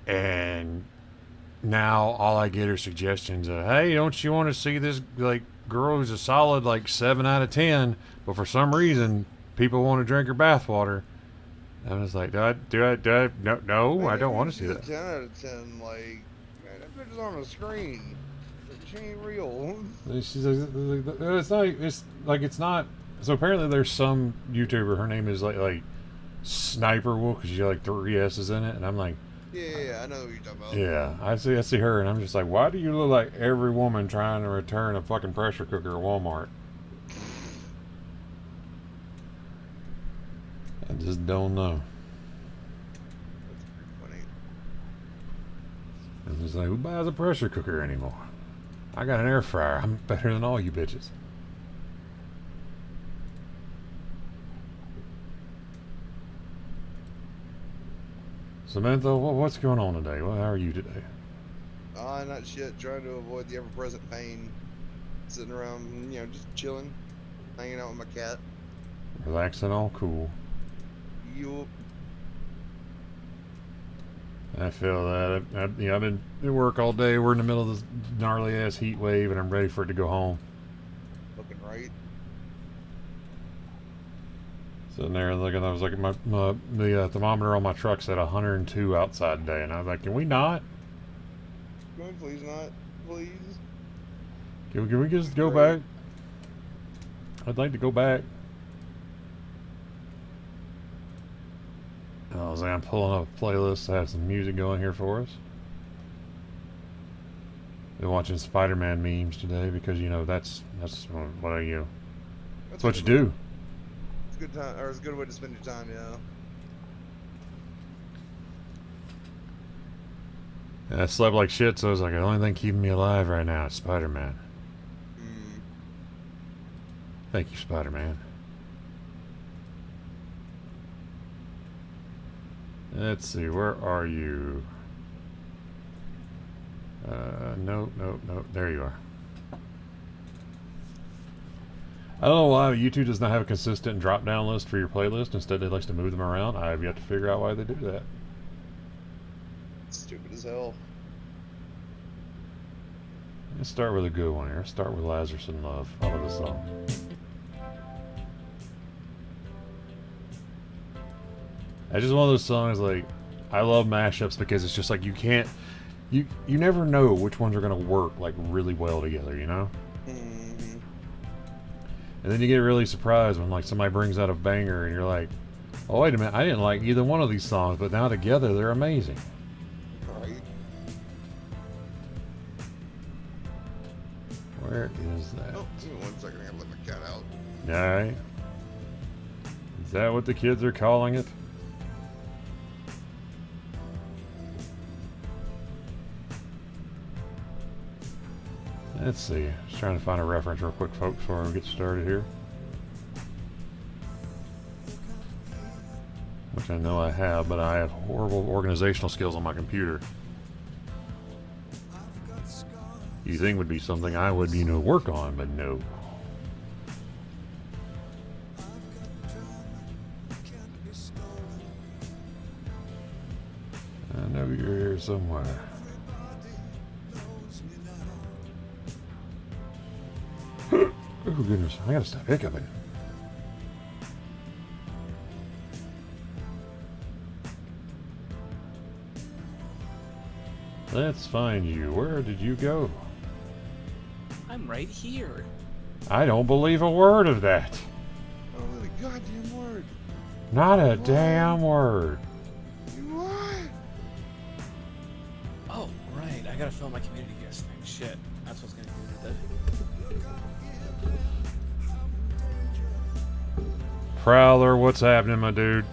And now all I get are suggestions of, hey, don't you want to see this like girl who's a solid like 7 out of 10, but for some reason people want to drink her bathwater. And I was like, no, no, I Man, don't even want if to see she's a that. 10 out of 10, like, man, that bitch is on the screen. She ain't real. And she's like, it's not. It's like it's not. So apparently there's some YouTuber. Her name is like Sniper Wolf because she got like three S's in it, and I'm like, Yeah, I know what you're talking about. yeah, I see her, and I'm just like, why do you look like every woman trying to return a fucking pressure cooker at Walmart? I just don't know. That's pretty funny. I'm just like, who buys a pressure cooker anymore? I got an air fryer. I'm better than all you bitches. Samantha, what's going on today? Well, how are you today? Not shit. Trying to avoid the ever-present pain. Sitting around, just chilling, hanging out with my cat. Relaxing, all cool. You, I feel that. I've been at work all day. We're in the middle of this gnarly ass heat wave, and I'm ready for it to go home. looking right. Sitting there looking, I was looking at the thermometer on my truck said 102 outside today, and I was like, can we not? Can we please not? Please? Can we just go Great. back? I'd like to go back. I was like, I'm pulling up a playlist to have some music going here for us. Been watching Spider-Man memes today because that's what that's That's a what you good way. do. It's a good time, or it's a good way to spend your time, yeah. And I slept like shit, so I was like, the only thing keeping me alive right now is Spider-Man. Hmm. Thank you, Spider-Man. Let's see, where are you? Nope, nope, nope. There you are. I don't know why YouTube does not have a consistent drop-down list for your playlist. Instead, it likes to move them around. I have yet to figure out why they do that. Stupid as hell. Let's start with a good one here. Let's start with Lazarus in Love. I love this song. It's just one of those songs like I love mashups because it's just like you never know which ones are gonna work like really well together, you know? Hmm. And then you get really surprised when like somebody brings out a banger and you're like, oh wait a minute, I didn't like either one of these songs, but now together they're amazing. Right. Where is that? Oh, give me 1 second. I gotta let my cat out. Alright. Is that what the kids are calling it? Let's see. Just trying to find a reference real quick, folks, before we get started here. Which I know I have, but I have horrible organizational skills on my computer. You think would be something I would, work on, but no. I know you're here somewhere. Oh goodness, I gotta stop hiccuping. Let's find you. Where did you go? I'm right here. I don't believe a word of that. Oh, the goddamn word. Not a What? damn word. What? Oh, right. I gotta film my community guest thing. Shit. That's what's gonna do with it. Prowler, what's happening, my dude?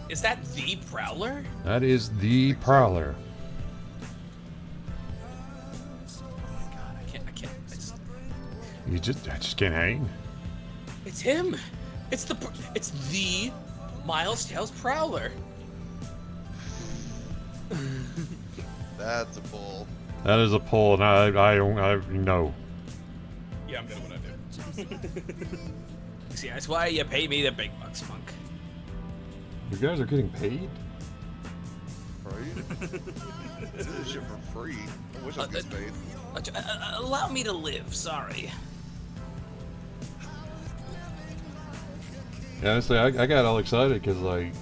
Is that the Prowler? That is the Prowler. Oh my god, I can't. I just can't hang. It's him. It's the Miles Tails Prowler. That's a bull. That is a pull, and I no. Yeah, I'm doing what I do. See, that's why you pay me the big bucks, Funk. You guys are getting paid? For This is shit for free. I wish I could paid. Allow me to live. Sorry. Yeah, honestly, I got all excited because, like,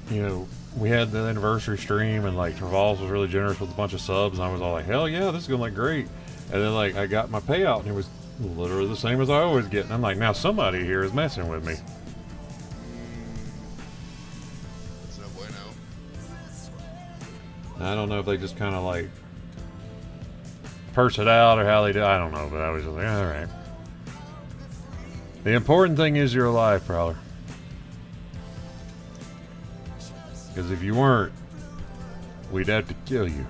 you know, we had the anniversary stream and, like, Travals was really generous with a bunch of subs, and I was all like, hell yeah, this is going to look great. And then, like, I got my payout, and it was literally the same as I always get. And I'm like, now somebody here is messing with me. That's no bueno. I don't know if they just kind of, like, purse it out or how they do. I don't know, but I was just like, all right. The important thing is you're alive, Prowler. Because if you weren't, we'd have to kill you.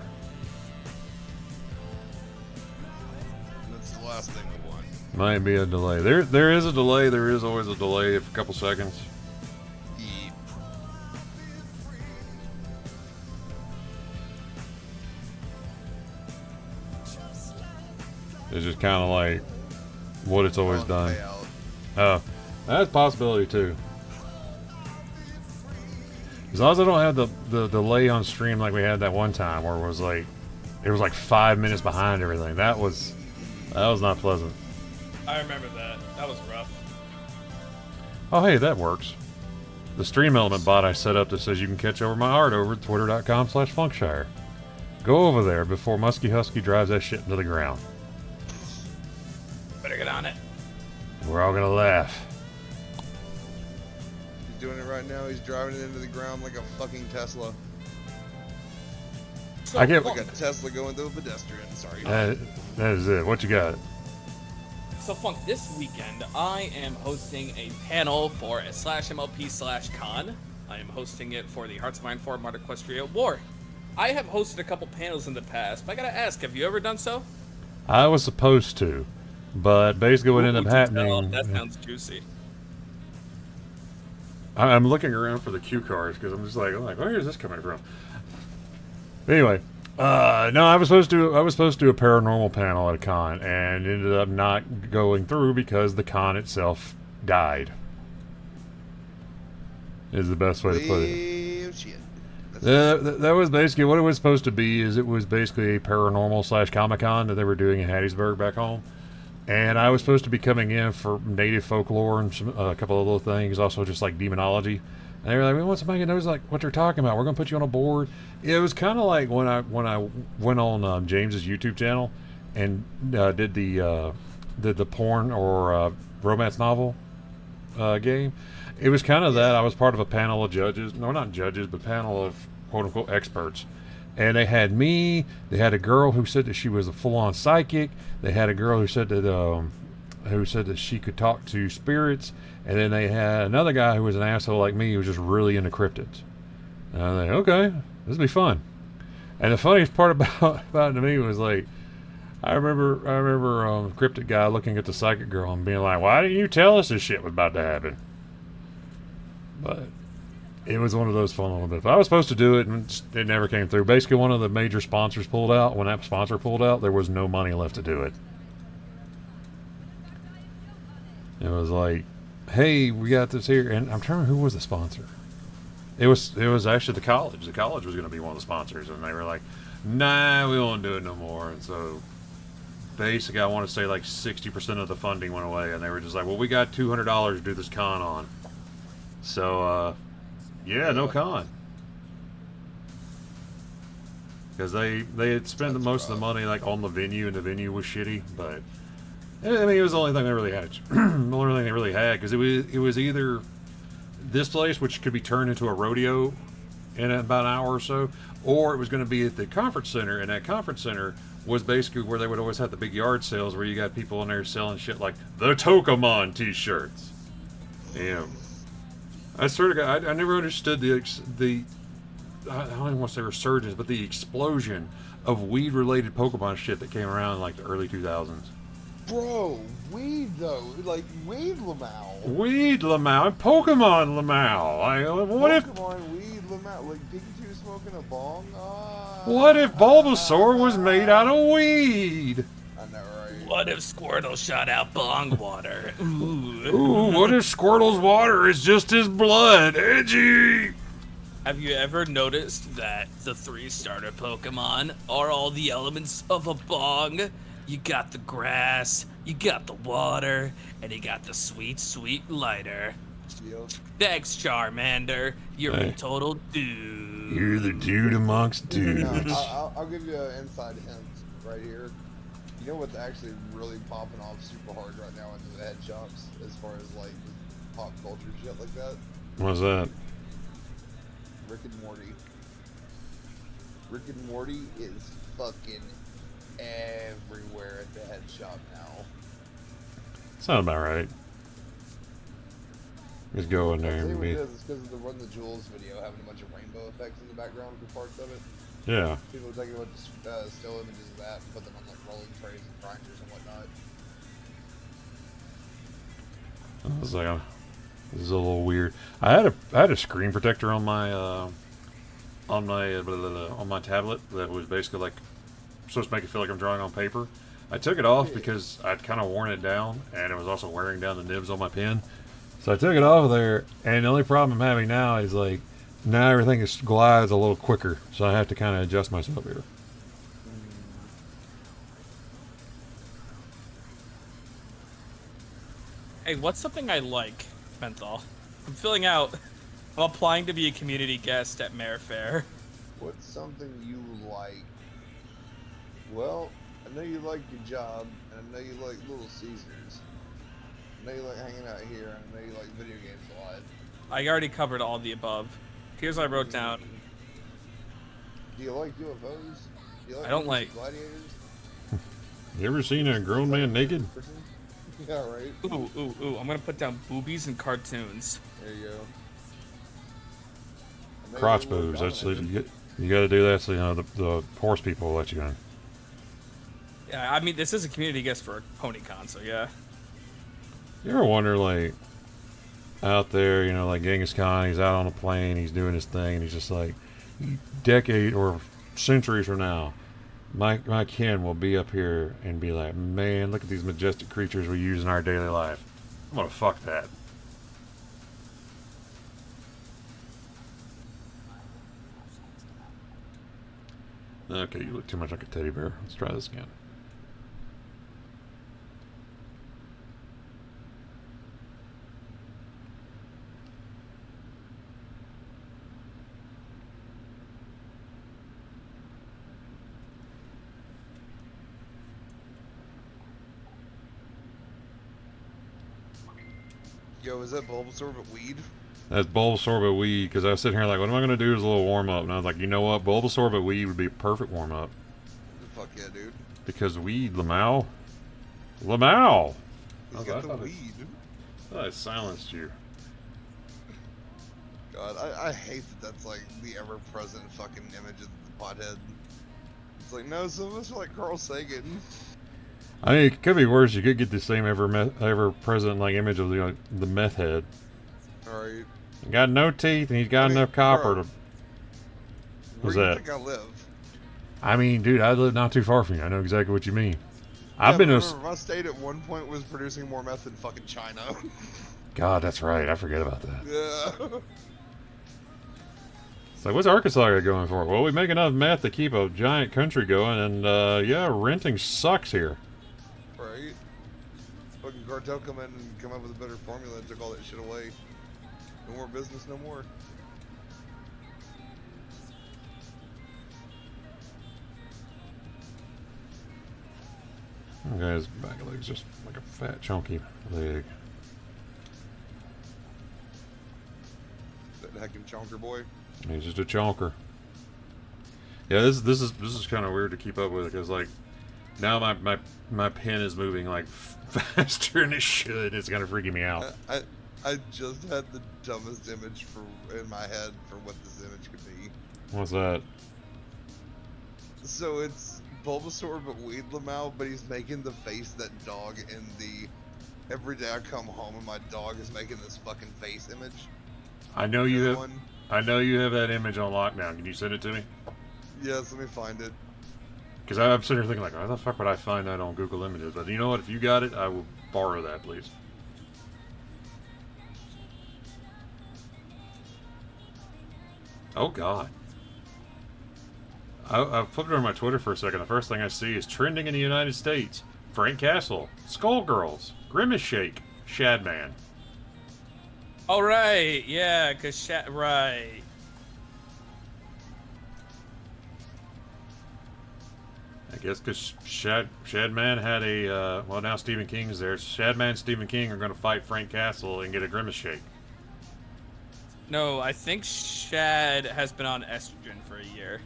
That's the last thing we want. Might be a delay. There is a delay. There is always a delay of a couple seconds. Eat. It's just kind of like what it's always done. Payout. Oh, that's a possibility too. As long as I don't have the delay on stream like we had that one time where it was like 5 minutes behind everything. That was not pleasant. I remember that. That was rough. Oh hey, that works. The stream element bot I set up that says you can catch over my art over at twitter.com/Funkshire. Go over there before Muskie Husky drives that shit into the ground. Better get on it. We're all gonna laugh. He's doing it right now. He's driving it into the ground like a fucking Tesla. So, I get- Like a Tesla going through a pedestrian. Sorry. That is it. What you got? So Funk, this weekend I am hosting a panel for a /MLP/con. I am hosting it for the Hearts of Iron 4 Modern Equestria War. I have hosted a couple panels in the past, but I gotta ask, have you ever done so? I was supposed to, but basically what ended up Ooh, happening. that sounds juicy. I'm looking around for the cue cards because I'm just like, where is this coming from? Anyway, no, I was supposed to do a paranormal panel at a con and ended up not going through because the con itself died. Is the best way to put it. Well, shit. That's That was basically what it was supposed to be. Is it was basically a paranormal / Comic-Con that they were doing in Hattiesburg back home, and I was supposed to be coming in for native folklore and some, a couple of little things, also just like demonology. And they were like, "We want somebody who knows like what they're talking about. We're gonna put you on a board." It was kind of like when I went on James's YouTube channel and did the porn or romance novel game. It was kind of that. I was part of a panel of judges. No, not judges, but panel of quote-unquote experts. And they had me. They had a girl who said that she was a full-on psychic. They had a girl who said that she could talk to spirits. And then they had another guy who was an asshole like me who was just really into cryptids. And I was like, okay, this will be fun. And the funniest part about it to me was like, I remember a cryptid guy looking at the psychic girl and being like, why didn't you tell us this shit was about to happen? But it was one of those fun little bits. I was supposed to do it, and it never came through. Basically, one of the major sponsors pulled out. When that sponsor pulled out, there was no money left to do it. It was like, hey, we got this here. And I'm trying to remember who was the sponsor. It was actually the college. The college was going to be one of the sponsors. And they were like, nah, we won't do it no more. And so basically, I want to say like 60% of the funding went away. And they were just like, well, we got $200 to do this con on. So, yeah, no con. Because they had spent the most of the money like on the venue, and the venue was shitty. But I mean, it was the only thing they really had. The only thing they really had, because it was either this place, which could be turned into a rodeo in about an hour or so, or it was going to be at the conference center, and that conference center was basically where they would always have the big yard sales, where you got people in there selling shit like the Tokomon T-shirts. Yeah. I swear to God, I never understood the I don't even want to say resurgence, but the explosion of weed-related Pokemon shit that came around in like the early 2000s. Bro, weed though, like weed Lamau. Weed Lamau and Pokemon Lamau. Like, what if Pokemon weed Lamau, like Pikachu smoking a bong? what if Bulbasaur was made out of weed? I know, right? What if Squirtle shot out bong water? Ooh. Ooh, what if Squirtle's water is just his blood? Edgy. Have you ever noticed that the 3 starter Pokemon are all the elements of a bong? You got the grass, you got the water, and you got the sweet, sweet lighter. Yep. Thanks, Charmander. You're a Hey. total dude. You're the dude amongst dudes. Now, I'll give you an inside hint right here. You know what's actually really popping off super hard right now in the head shops as far as like pop culture shit like that? What's that? Rick and Morty. Rick and Morty is fucking everywhere at the head shop now. Sound about right. Just go in there I'll tell you and what it be. is. It's because of the Run the Jewels video having a bunch of rainbow effects in the background for parts of it. Yeah. People are taking a bunch of still images of that and put them on like rolling trays and grinders and whatnot. I was like, this is a little weird. I had a screen protector on my on my tablet that was basically like supposed to make it feel like I'm drawing on paper. I took it off because I'd kind of worn it down, and it was also wearing down the nibs on my pen. So I took it off of there, and the only problem I'm having now is like now everything is glides a little quicker, so I have to kind of adjust myself here. Hey, what's something I like, Menthol? I'm filling out. I'm applying to be a community guest at Mare Fair. What's something you like? Well, I know you like your job, and I know you like Little Caesars. I know you like hanging out here, and I know you like video games a lot. I already covered all the above. Here's what I wrote down. Do you like UFOs? Do you like I don't movies like- with gladiators? You ever seen a grown man naked? Yeah, right. Ooh. I'm gonna put down boobies and cartoons. There you go. I know Crotch you're a little boobs. That's dominant. you got to do that. So you know the horse people will let you in. Yeah, I mean, this is a community guest for PonyCon, so yeah. You ever wonder, like, out there, you know, like Genghis Khan, he's out on a plane, he's doing his thing, and he's just like, decade or centuries from now, my kin will be up here and be like, man, look at these majestic creatures we use in our daily life. I'm gonna fuck that. Okay, you look too much like a teddy bear. Let's try this again. Yo, is that Bulbasaur but weed? That's Bulbasaur but weed, because I was sitting here like, what am I going to do as a little warm-up? And I was like, you know what? Bulbasaur but weed would be a perfect warm-up. Fuck yeah, dude. Because weed, Lamau. Lamau! He's Okay, got I the thought it- weed. I silenced you. God, I hate that that's like the ever-present fucking image of the pothead. It's like, no, some of us are like Carl Sagan. I mean, it could be worse. You could get the same ever-present like image of the meth head. Alright. He got no teeth, and he's got I mean, enough copper bro. to... Where What's do you that? think I live? I mean, dude, I live not too far from you. I know exactly what you mean. Yeah, I've been to... remember, my state at one point was producing more meth than fucking China. God, that's right. I forget about that. Yeah. It's like, what's Arkansas got going for it? Well, we make enough meth to keep a giant country going, and, yeah, renting sucks here. Right? Fucking cartel come in and come up with a better formula and took all that shit away. No more business, no more. Okay, his back leg's just like a fat, chunky leg. That heckin' chonker boy. He's just a chonker. Yeah, this is kind of weird to keep up with because like now my pen is moving like faster than it should. It's kind of freaking me out. I just had the dumbest image in my head for what this image could be. What's that? So it's Bulbasaur but Weed Lamau, but he's making the face that dog in the every day I come home and my dog is making this fucking face image. I know you have. One. I know you have that image on lockdown. Can you send it to me? Yes, let me find it. Because I'm sitting here thinking like, how the fuck would I find that on Google Images? But you know what? If you got it, I will borrow that, please. Oh God. I flipped over my Twitter for a second. The first thing I see is trending in the United States: Frank Castle, Skullgirls, Grimace Shake, Shadman. All right, yeah, cause right. I guess because Shadman had a well, now Stephen King's there. Shadman and Stephen King are going to fight Frank Castle and get a Grimace Shake. No, I think Shad has been on estrogen for a year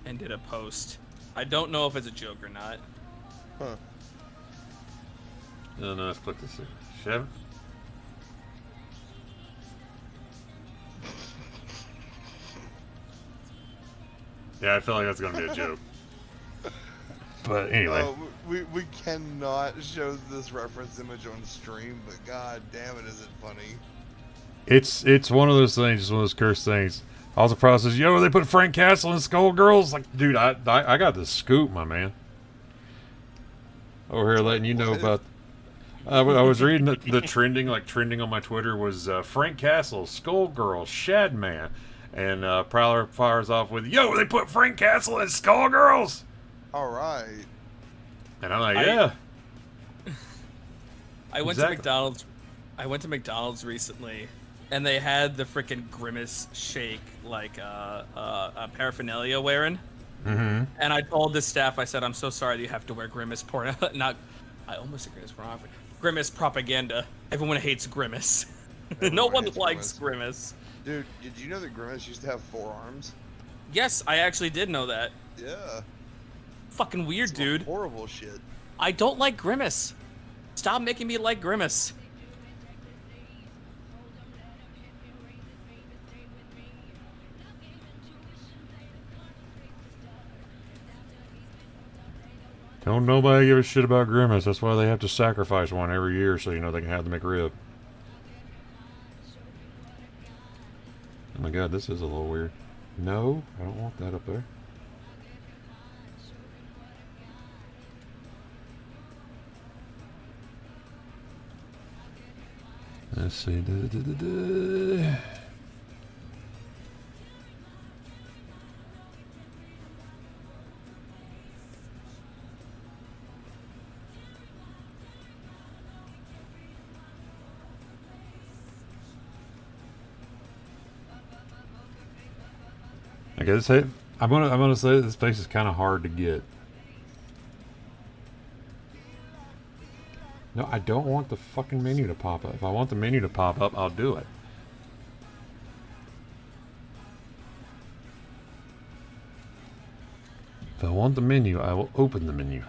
and did a post. I don't know if it's a joke or not. Huh. No, let's click this here. Shad. Yeah, I feel like that's going to be a joke. But anyway. We cannot show this reference image on stream, but god damn it, is it funny. It's one of those things, just one of those cursed things. I was surprised, says, yo, they put Frank Castle in Skullgirls? Like, dude, I got the scoop, my man. Over here letting you know about... I was reading the trending, trending on my Twitter was Frank Castle, Skullgirls, Shadman. And Prowler fires off with, yo, they put Frank Castle in Skullgirls? Alright. And I'm like, yeah. I went to McDonald's. I went to McDonald's recently, and they had the freaking Grimace Shake paraphernalia wearing. Mm-hmm. And I told the staff, I said, I'm so sorry that you have to wear Grimace porn. I almost said Grimace pornography. Grimace propaganda. Everyone hates Grimace. No one likes Grimace. Dude, did you know that Grimace used to have 4 arms? Yes, I actually did know that. Yeah. Fucking weird, dude. Horrible shit. I don't like Grimace. Stop making me like Grimace. Don't nobody give a shit about Grimace. That's why they have to sacrifice one every year so they can have the McRib. Oh my god, this is a little weird. No, I don't want that up there. Let's see. I guess I'm gonna say this place is kind of hard to get. No, I don't want the fucking menu to pop up. If I want the menu to pop up, I'll do it. If I want the menu, I will open the menu.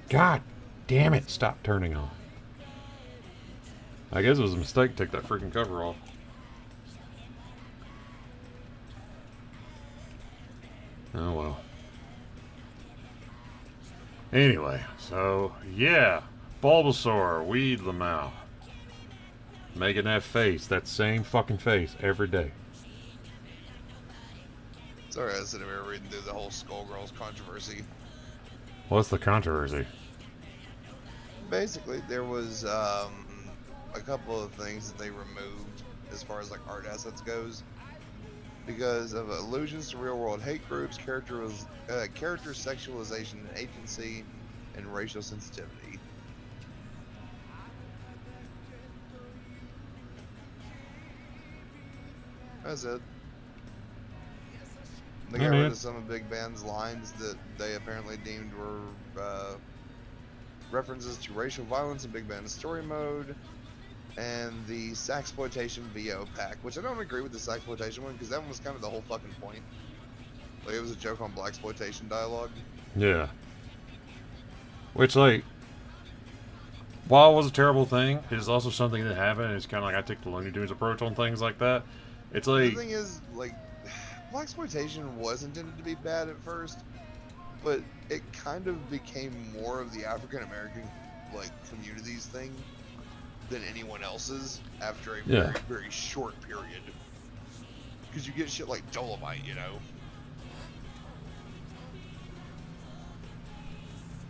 God damn it, stop turning on. I guess it was a mistake to take that freaking cover off. Oh well. Anyway, so yeah, Bulbasaur, Weed Lamau. Making that face, that same fucking face, every day. Sorry, I was sitting here reading through the whole Skullgirls controversy. What's the controversy? Basically, there was a couple of things that they removed as far as like art assets goes because of allusions to real-world hate groups, character sexualization and agency, and racial sensitivity. That's it. They got rid of some of Big Ben's lines that they apparently deemed were references to racial violence in Big Ben's story mode, and the Saxploitation VO pack, which I don't agree with the Saxploitation one because that one was kind of the whole fucking point. Like it was a joke on blaxploitation dialogue. Yeah. Which, like, while it was a terrible thing, it is also something that happened. It's kind of like I take the Looney Tunes approach on things like that. It's like... The thing is, like, blaxploitation was intended to be bad at first, but it kind of became more of the African American, like, community's thing than anyone else's after a very, very short period. because you get shit like Dolomite, you know.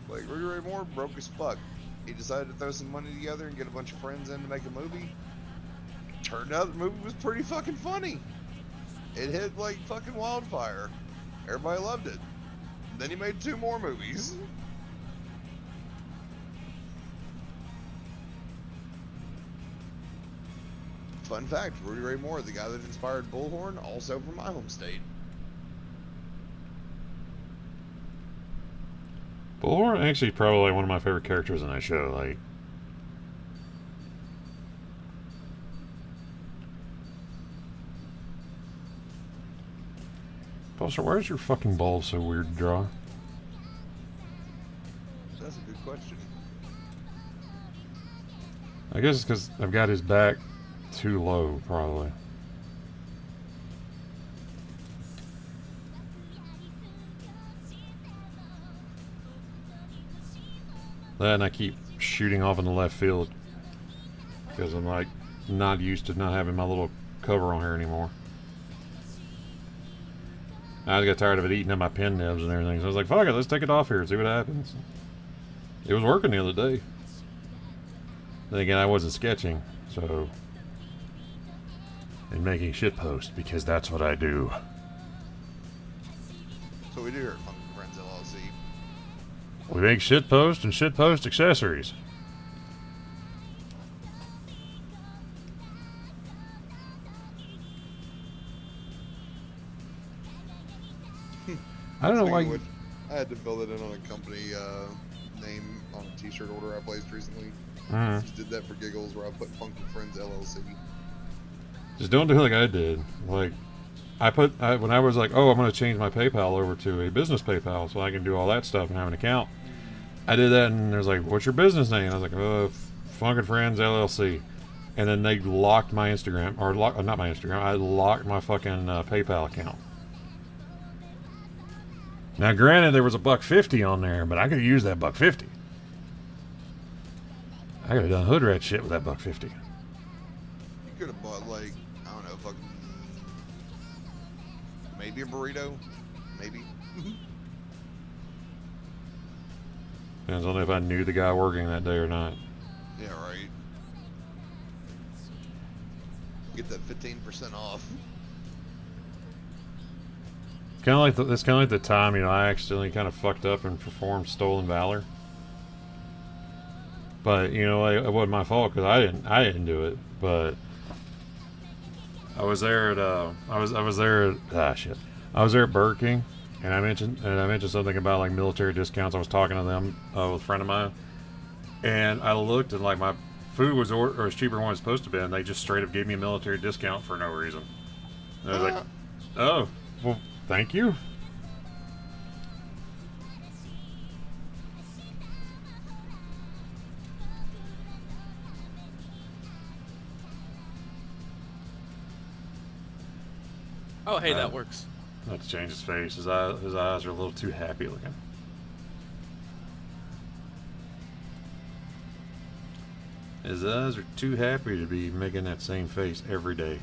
Like Rudy Ray Moore broke as fuck. He decided to throw some money together and get a bunch of friends in to make a movie. Turned out the movie was pretty fucking funny. It hit like fucking wildfire. Everybody loved it. Then he made 2 more movies. Fun fact, Rudy Ray Moore, the guy that inspired Bullhorn, also from my home state. Bullhorn actually probably one of my favorite characters in that show. Like, Buster, why is your fucking ball so weird to draw? That's a good question. I guess it's because I've got his back too low, probably. That and I keep shooting off in the left field because I'm like not used to not having my little cover on here anymore. I got tired of it eating up my pen nibs and everything, so I was like, fuck it, let's take it off here and see what happens. It was working the other day. Then again, I wasn't sketching, so... and making shitposts, because that's what I do. So we do here at Funky Friends LLC. We make shitpost and shitpost accessories. I don't know why. Speaking of which, I had to fill it in on a company name on a t-shirt order I placed recently. Just did that for giggles where I put Funky Friends LLC. Just don't do like I did. Like, when I was like, oh, I'm going to change my PayPal over to a business PayPal so I can do all that stuff and have an account. I did that, and there's like, what's your business name? I was like, Funky Friends LLC. And then they locked my Instagram, or not my Instagram, I locked my fucking PayPal account. Now, granted, there was a $1.50 on there, but I could have used that $1.50. I could have done hood rat shit with that $1.50. You could have bought like, I don't know, fucking maybe a burrito, maybe. Depends on if I knew the guy working that day or not. Yeah, right. Get that 15% off. It's kind of like the time, I accidentally kind of fucked up and performed Stolen Valor. But it wasn't my fault because I didn't do it. But I was there at I was there at Burger King, and I mentioned something about like military discounts. I was talking to them with a friend of mine, and I looked and like my food was or cheaper than what it's supposed to be, and they just straight up gave me a military discount for no reason. And I was like, oh, well, thank you. Oh, hey, that works. Let's change his face. His eyes are a little too happy looking. His eyes are too happy to be making that same face every day.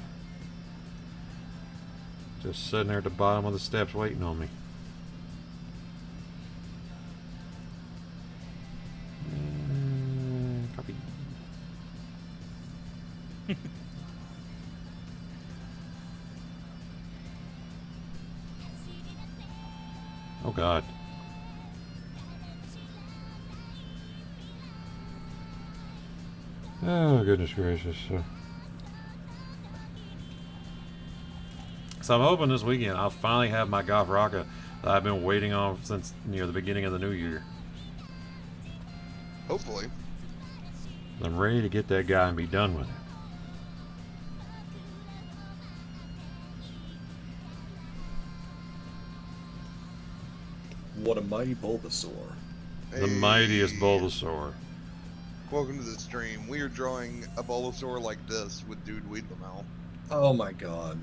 Just sitting there at the bottom of the steps waiting on me. Copy. Oh God. Oh goodness gracious. So I'm hoping this weekend I'll finally have my Goth Rocka that I've been waiting on since the beginning of the new year. Hopefully. I'm ready to get that guy and be done with it. What a mighty Bulbasaur. The mightiest Bulbasaur. Welcome to the stream. We are drawing a Bulbasaur like this with Dude Weedlemel. Oh my god.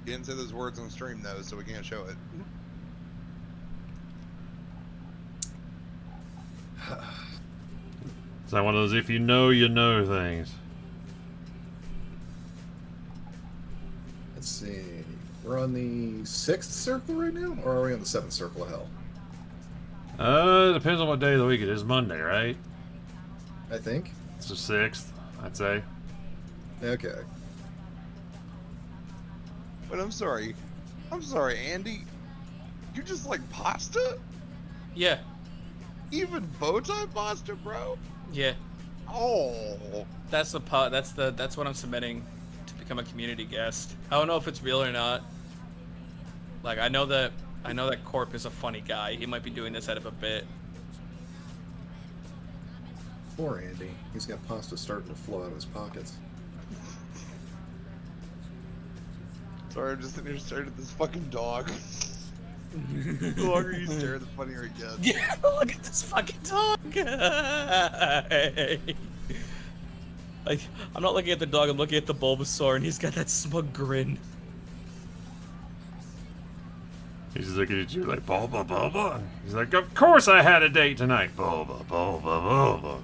Can't say those words on stream though, so we can't show it. It's like one of those if you know things. Let's see. We're on the 6th circle right now? Or are we on the 7th circle of hell? Depends on what day of the week it is. Monday, right? I think. It's the 6th, I'd say. Okay. But I'm sorry, Andy. You just like pasta? Yeah. Even bow tie pasta, bro? Yeah. Oh. That's what I'm submitting to become a community guest. I don't know if it's real or not. Like I know that Corp is a funny guy. He might be doing this out of a bit. Poor Andy. He's got pasta starting to flow out of his pockets. Sorry, I'm just sitting here staring at this fucking dog. The longer you stare, the funnier it gets. Yeah, look at this fucking dog. Like, I'm not looking at the dog, I'm looking at the Bulbasaur, and he's got that smug grin. He's looking at you like, Bulba, Bulba. He's like, of course I had a date tonight. Bulba, Bulba, Bulba.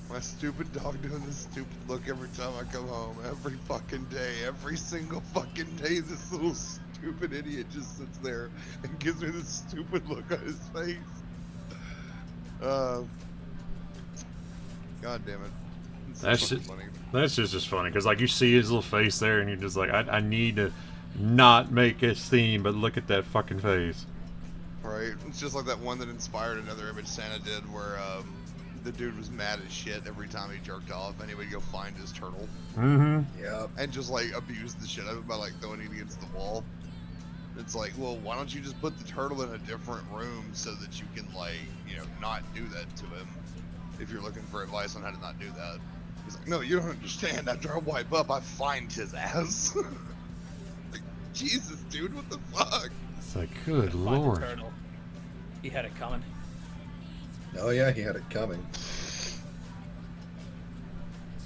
My stupid dog doing this stupid look every time I come home. Every fucking day. Every single fucking day, this little stupid idiot just sits there and gives me this stupid look on his face. God damn it. It's so That's fucking just, funny. that's just as funny, because like you see his little face there, and you're just like, I need to not make a scene, but look at that fucking face. Right? It's just like that one that inspired another image Santa did where the dude was mad as shit every time he jerked off and he would go find his turtle Mm-hmm. Yep. and just like abuse the shit out of it by like throwing it against the wall. It's like, well, why don't you just put the turtle in a different room so that you can like, you know, not do that to him if you're looking for advice on how to not do that. He's like, no, you don't understand. After I wipe up, I find his ass. Like, Jesus, dude, what the fuck? It's like, good Find the lord. turtle. He had it coming. Oh yeah, he had it coming. This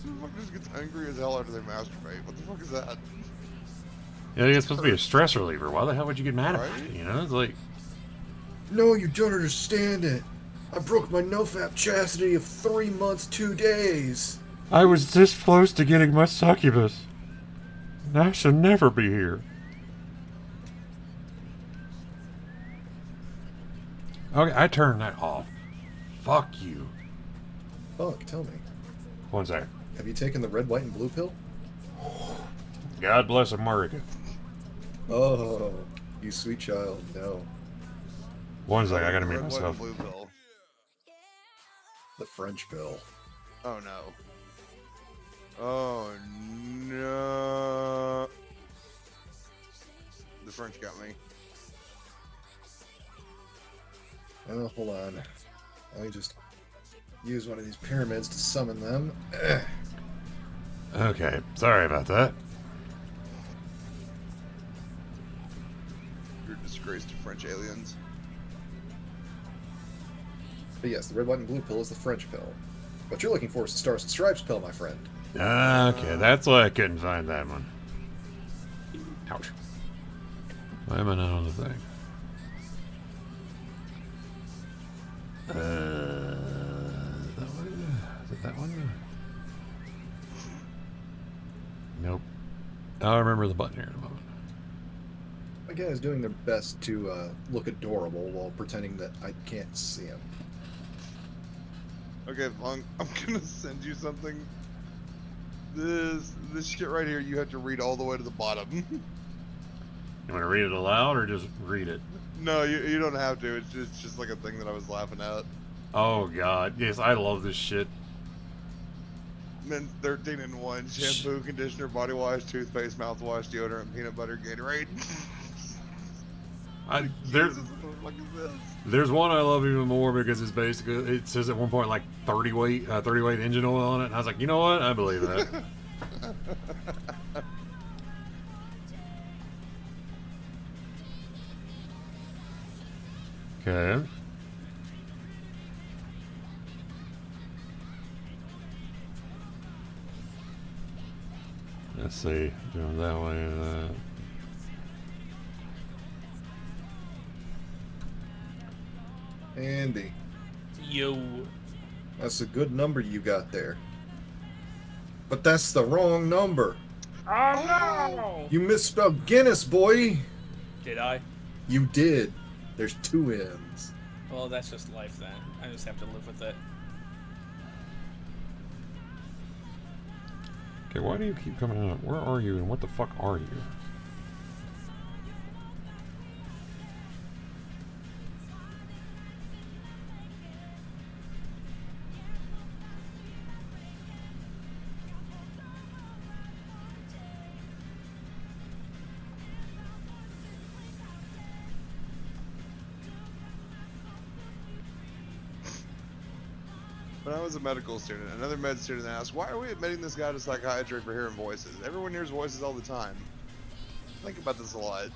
motherfucker just gets angry as hell after they masturbate. What the fuck is that? Yeah, it's supposed to be a stress reliever. Why the hell would you get mad about Right? it? You know, it's like, No, you don't understand it. I broke my nofap chastity of 3 months, 2 days. I was this close to getting my succubus. And I should never be here. Okay, I turned that off. Fuck you. Fuck, tell me. One sec. Have you taken the red, white, and blue pill? God bless America. Oh, you sweet child, no. One sec, I gotta mute Red, white, myself. and blue pill. The French pill. Oh no. Oh no. The French got me. Oh, hold on. Let me just use one of these pyramids to summon them. Okay, sorry about that. You're a disgrace to French aliens. But yes, the red, white, and blue pill is the French pill. What you're looking for is the Stars and Stripes pill, my friend. Okay, that's why I couldn't find that one. Ouch. Why am I not on the thing? Is it that one? Nope. I'll remember the button here in a moment. My guy is doing their best to look adorable while pretending that I can't see him. Okay, Funk, I'm gonna send you something. This shit right here, you have to read all the way to the bottom. You want to read it aloud or just read it? No, you don't have to. It's just like a thing that I was laughing at. Oh god, yes, I love this shit. Men 13 in 1: shampoo, conditioner, body wash, toothpaste, mouthwash, deodorant, peanut butter, Gatorade. There's Jesus, what the fuck is this? there's one I love even more because it's basically, it says at one point like 30 weight engine oil on it, and I was like, you know what, I believe that. Okay. Let's see, doing that way and that. Andy, Yo. that's a good number you got there. But that's the wrong number. Oh no! You misspelled Guinness, boy. Did I? You did. There's 2 M's. Well, that's just life then. I just have to live with it. Okay, why do you keep coming up? Where are you and what the fuck are you? When I was a medical student, another med student asked, why are we admitting this guy to psychiatry for hearing voices? Everyone hears voices all the time. Think about this a lot.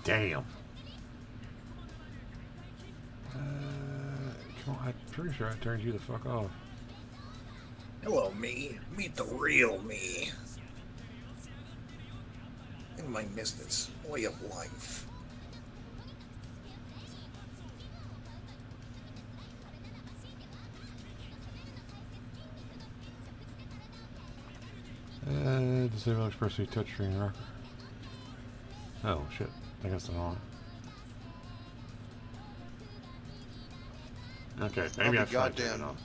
Damn. Come on, I'm pretty sure I turned you the fuck off. Hello, me. Meet the real me. In my misfits way of life. Disable expressly touchscreen rocker. Oh shit, I guess I'm on. Okay, maybe Oh, I tried to turn it goddamn. off.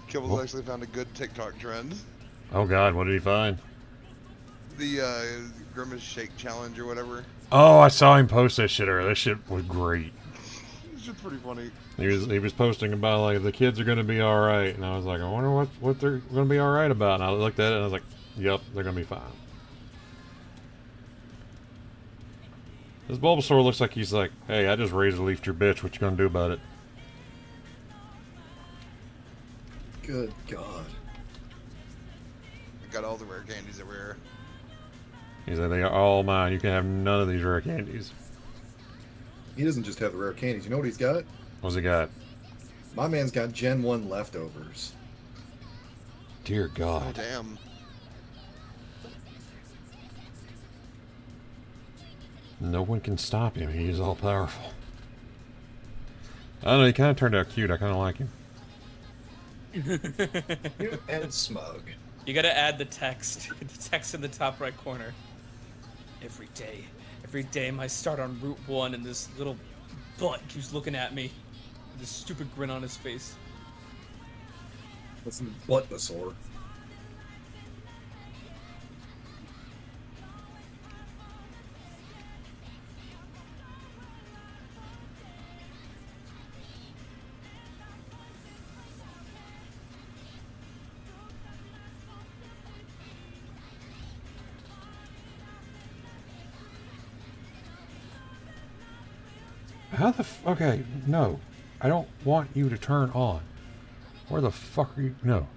Kibbles What? actually found a good TikTok trend. Oh god, what did he find? The Grimace Shake Challenge or whatever. Oh, I saw him post that shit earlier. That shit was great. It's just pretty funny. He was posting about like the kids are gonna be all right, and I was like, I wonder what they're gonna be all right about. And I looked at it and I was like, yep, they're gonna be fine. This Bulbasaur looks like he's like, hey, I just razor leafed your bitch. What you gonna do about it? Good God. I got all the rare candies that were. He's like, they are all mine. You can have none of these rare candies. He doesn't just have the rare candies. You know what he's got? What's he got? My man's got Gen 1 leftovers. Dear Oh, God. damn. No one can stop him. He is all powerful. I don't know. He kind of turned out cute. I kind of like him. And smug. You gotta add the text. The text in the top right corner. Every day I start on Route 1 and this little butt keeps looking at me. With this stupid grin on his face. That's some Buttbasaur. How the okay, no. I don't want you to turn on. Where the fuck are you? No.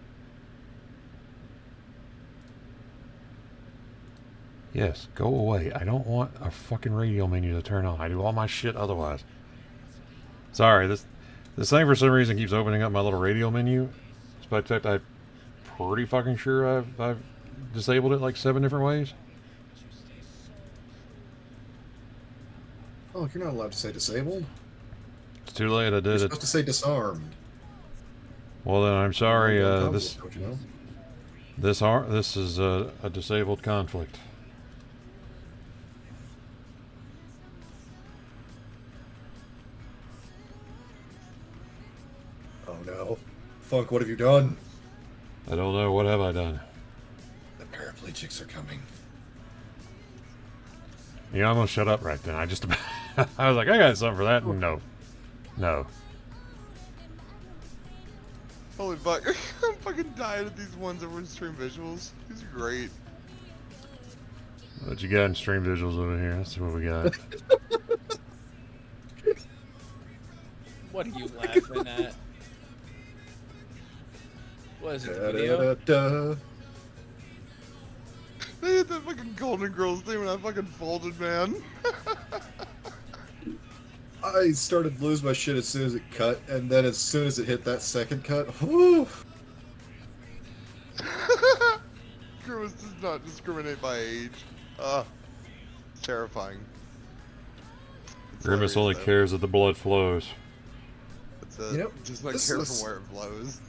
Yes, go away. I don't want a fucking radio menu to turn on. I do all my shit otherwise. Sorry, this thing for some reason keeps opening up my little radio menu. Despite the fact I'm pretty fucking sure I've disabled it like 7 different ways. Oh, you're not allowed to say disabled. It's too late. I You're did it. supposed to say disarmed. Well then, I'm sorry. Don't This you know? this is a disabled conflict. Oh no. Funk, what have you done? I don't know. What have I done? The paraplegics are coming. You almost shut up right then. I just I was like, I got something for that. No. No. Holy fuck. I'm fucking dying at these ones over in stream visuals. These are great. What you got in stream visuals over here? Let's see what we got. What are you laughing at? What is it, the video? Da-da-da-da. They had that fucking Golden Girls thing when I fucking folded, man. I started to lose my shit as soon as it cut, and then as soon as it hit that second cut, whew, Grimace does not discriminate by age. Terrifying. It's Grimace hilarious, only though. cares that the blood flows. It's You know, just not this care is- from where it blows.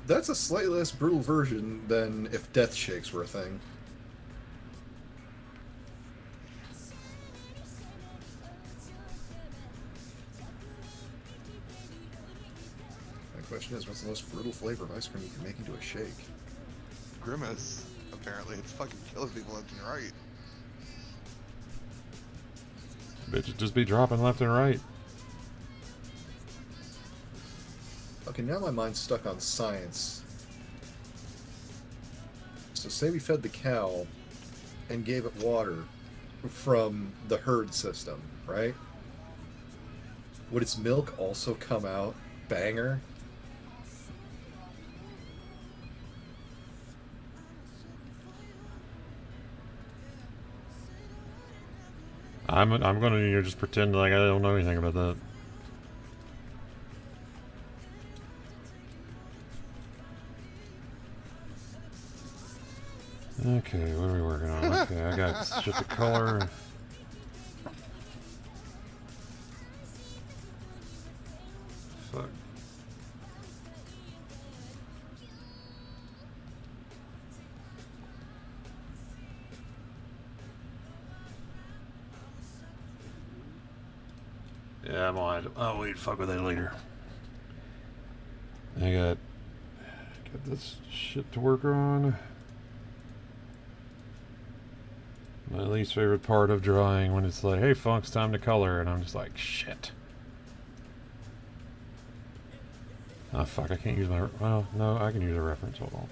That's a slightly less brutal version than if death shakes were a thing. My question is, what's the most brutal flavor of ice cream you can make into a shake? Grimace. Apparently, it fucking kills people left and right. Bitches just be dropping left and right. Okay, now my mind's stuck on science. So say we fed the cow and gave it water from the herd system, right? Would its milk also come out banger? I'm gonna just pretend like I don't know anything about that. Okay, what are we working on? Okay, I got shit to color. Fuck. Yeah, I'm on. I'll wait. Fuck with that later. I got this shit to work on. My least favorite part of drawing when it's like, hey, Funk's time to color, and I'm just like, shit. Oh, fuck, I can't use my... Well, no, I can use a reference. Hold on.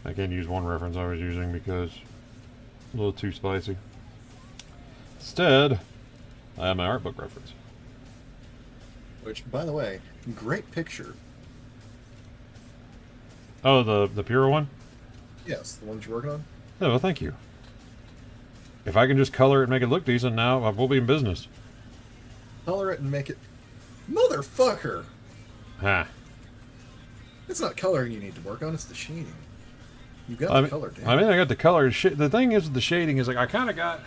I can't use one reference I was using because a little too spicy. Instead, I have my art book reference. Which, by the way, great picture. Oh, the pure one? Yes, the one that you're working on? Oh, well, thank you. If I can just color it and make it look decent now, we'll be in business. Color it and make it... Motherfucker! Ha. It's not coloring you need to work on, it's the shading. You got the color, damn. I mean, I got the color. The thing is with the shading is, like, I kind of got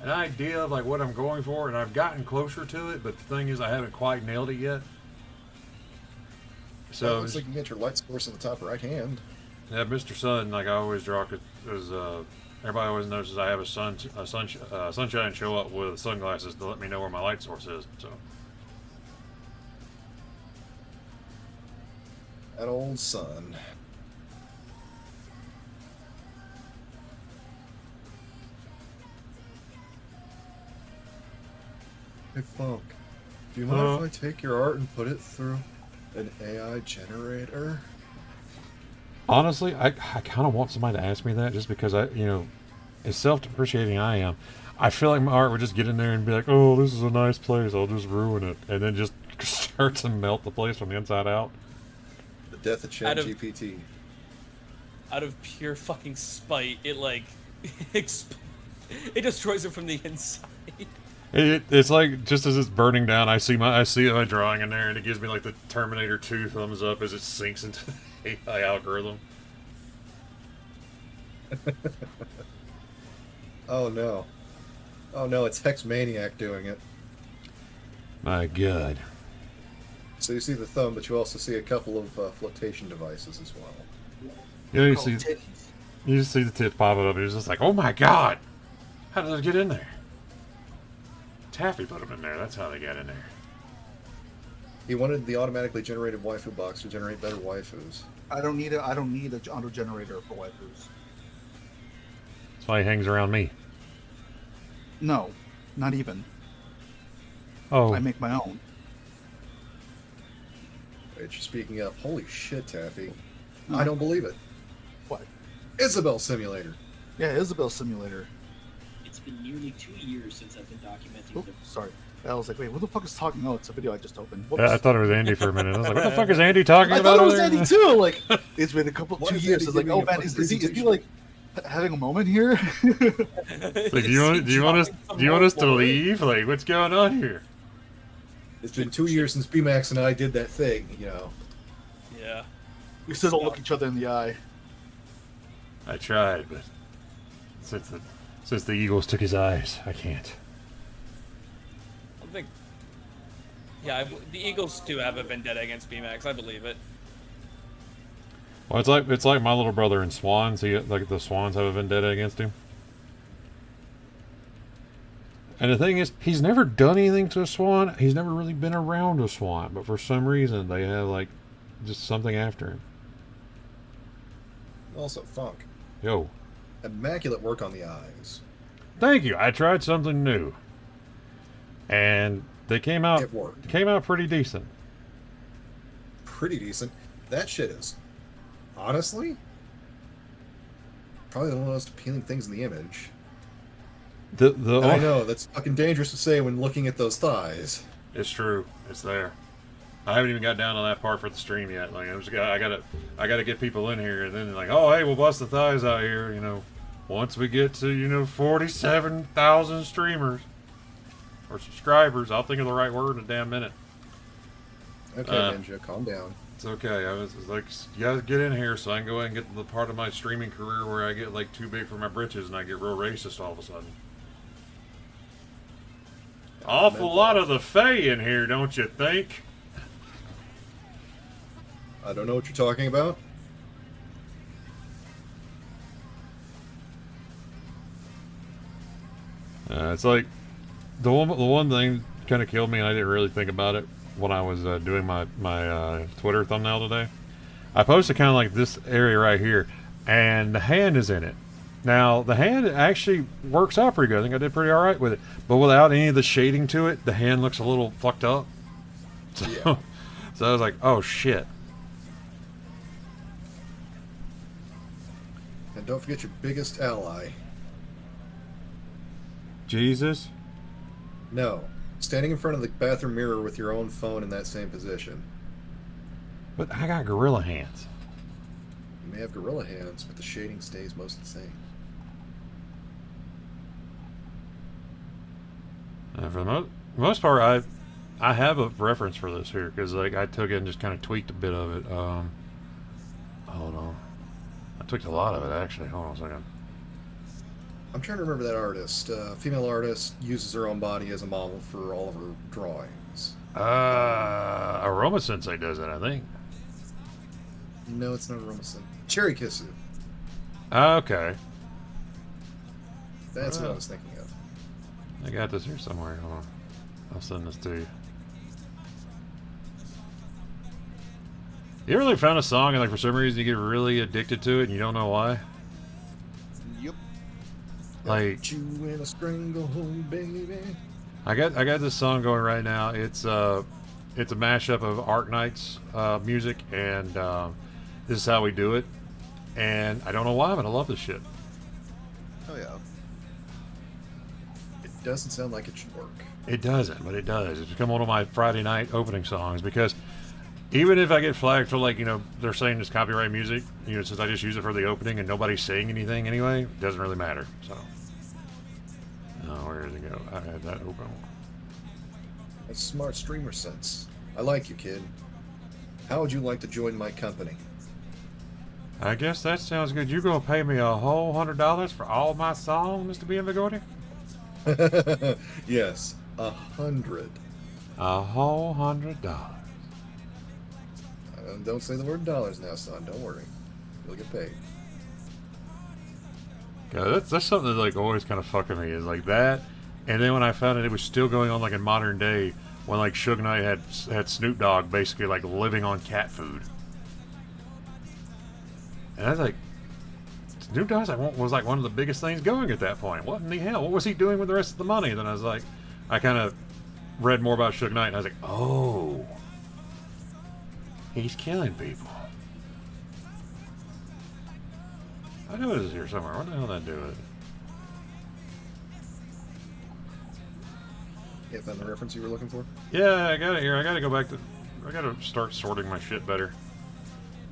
an idea of, like, what I'm going for, and I've gotten closer to it, but the thing is I haven't quite nailed it yet. So it looks like you get your light source in the top right hand. Yeah, Mr. Sun, like I always draw, because everybody always notices I have a sunshine show up with sunglasses to let me know where my light source is. So That old sun. Hey Funk, do you mind if I take your art and put it through an AI generator? honestly, I kind of want somebody to ask me that, just because as self-depreciating I am, I feel like my art would just get in there and be like, oh, this is a nice place, I'll just ruin it, and then just start to melt the place from the inside out. The death of ChatGPT. Out of pure fucking spite, it like it destroys it from the inside. It's like, just as it's burning down, I see my drawing in there, and it gives me like the Terminator 2 thumbs up as it sinks into the AI algorithm. Oh no. Oh no, it's Hex Maniac doing it. My God. So you see the thumb, but you also see a couple of flotation devices as well. Yeah, you just see the tip popping up, and it's just like, oh my God! How did those get in there? Taffy put them in there, that's how they got in there. He wanted the automatically generated waifu box to generate better waifus. I don't need a auto generator for waifus. That's why he hangs around me. No, not even. Oh. I make my own. Wait, you're speaking up. Holy shit, Taffy. I don't believe it. What? Isabel Simulator. Yeah, Isabel Simulator. It's been nearly 2 years since I've been documenting Oops, sorry. I was like, wait, what the fuck is talking? Oh, it's a video I just opened. Yeah, I thought it was Andy for a minute. I was like, what the fuck is Andy talking I about? thought it was over there? Andy too. Like, it's been a couple, Why 2 is years. Andy It's like, giving oh a man, fucking is he presentation? like having a moment here? Like, do you want us to leave? Like, what's going on here? It's been 2 years since BMAX and I did that thing, you know. Yeah. We still don't look each other in the eye. I tried, but since the Eagles took his eyes, I can't. I think Yeah, the Eagles do have a vendetta against BMAX. I believe it. Well, it's like my little brother in Swans. Like the Swans have a vendetta against him. And the thing is, he's never done anything to a Swan. He's never really been around a Swan, but for some reason they have like just something after him. Also, Funk. Yo, Immaculate work on the eyes. thank you. I tried something new, and they came out It worked. pretty decent. Pretty decent. That shit is, honestly, probably one of the most appealing things in the image. The And I know that's fucking dangerous to say when looking at those thighs. It's true. It's there. I haven't even got down to that part for the stream yet. Like I gotta get people in here, and then like, oh hey, we'll bust the thighs out here. You know, once we get to 47,000 streamers or subscribers, I'll think of the right word in a damn minute. Okay, Ninja, calm down. It's okay. I was like, you guys get in here so I can go ahead and get to the part of my streaming career where I get like too big for my britches and I get real racist all of a sudden. Awful lot of the Fae in here, don't you think? I don't know what you're talking about. It's like the one thing kind of killed me, and I didn't really think about it when I was doing my Twitter thumbnail today. I posted kind of like this area right here, and the hand is in it. Now the hand actually works out pretty good. I think I did pretty all right with it, but without any of the shading to it, the hand looks a little fucked up. So, Yeah. so I was like, oh shit. And don't forget your biggest ally. Jesus. No. Standing in front of the bathroom mirror with your own phone in that same position. But I got gorilla hands. You may have gorilla hands, but the shading stays most the same. For the most part, I have a reference for this here because like I took it and just kind of tweaked a bit of it. Hold on, I tweaked a lot of it actually. Hold on a second. I'm trying to remember that artist. Female artist uses her own body as a model for all of her drawings. Aroma Sensei does it, I think. No, it's not Romason. Cherry Kissu. Okay, That's what I was thinking of. I got this here somewhere. Hold on, I'll send this to you. You ever really found a song and like for some reason you get really addicted to it and you don't know why? Yep. Like Put you in a stranglehold, baby. I got this song going right now. It's a mashup of Arknight's music and This Is How We Do It. And I don't know why, but I love this shit. Oh yeah. It doesn't sound like it should work. It doesn't, but it does. It's become one of my Friday night opening songs because even if I get flagged for like, they're saying it's copyright music, since I just use it for the opening and nobody's saying anything anyway, it doesn't really matter. So, where does it go? I had that open. That's smart streamer sense. I like you, kid. How would you like to join my company? I guess that sounds good. You gonna pay me a whole $100 for all my songs, Mr. Bienvigordi? Yes, 100. A whole $100. Don't say the word dollars now, son. Don't worry. You'll get paid. God, that's something that like always kind of fucking me is like that. And then when I found it was still going on like in modern day when like Suge Knight had Snoop Dogg basically like living on cat food. And I was like, Snoop Dogg was like one of the biggest things going at that point. What in the hell? What was he doing with the rest of the money? And then I was like, I kind of read more about Suge Knight and I was like, oh, he's killing people. I know it is here somewhere. What the hell did I do with it? You found the reference you were looking for? Yeah, I got it here. I gotta go back to. I gotta start sorting my shit better.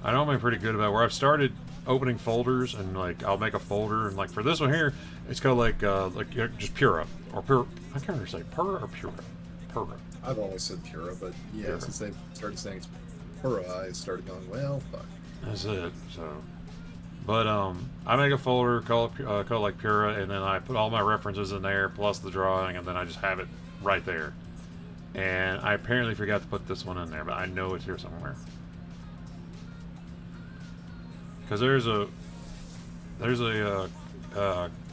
I know I'm pretty good about where I've started opening folders and like I'll make a folder and like for this one here, it's called like just Pura or Pura. I can't remember say Pura or Pura. Pura. I've always said Pura, but yeah, Pura. since they started saying it's Pura, I started going, well, fuck. That's it. So, but I make a folder called like Pura, and then I put all my references in there plus the drawing, and then I just have it right there. And I apparently forgot to put this one in there, but I know it's here somewhere. Because there's a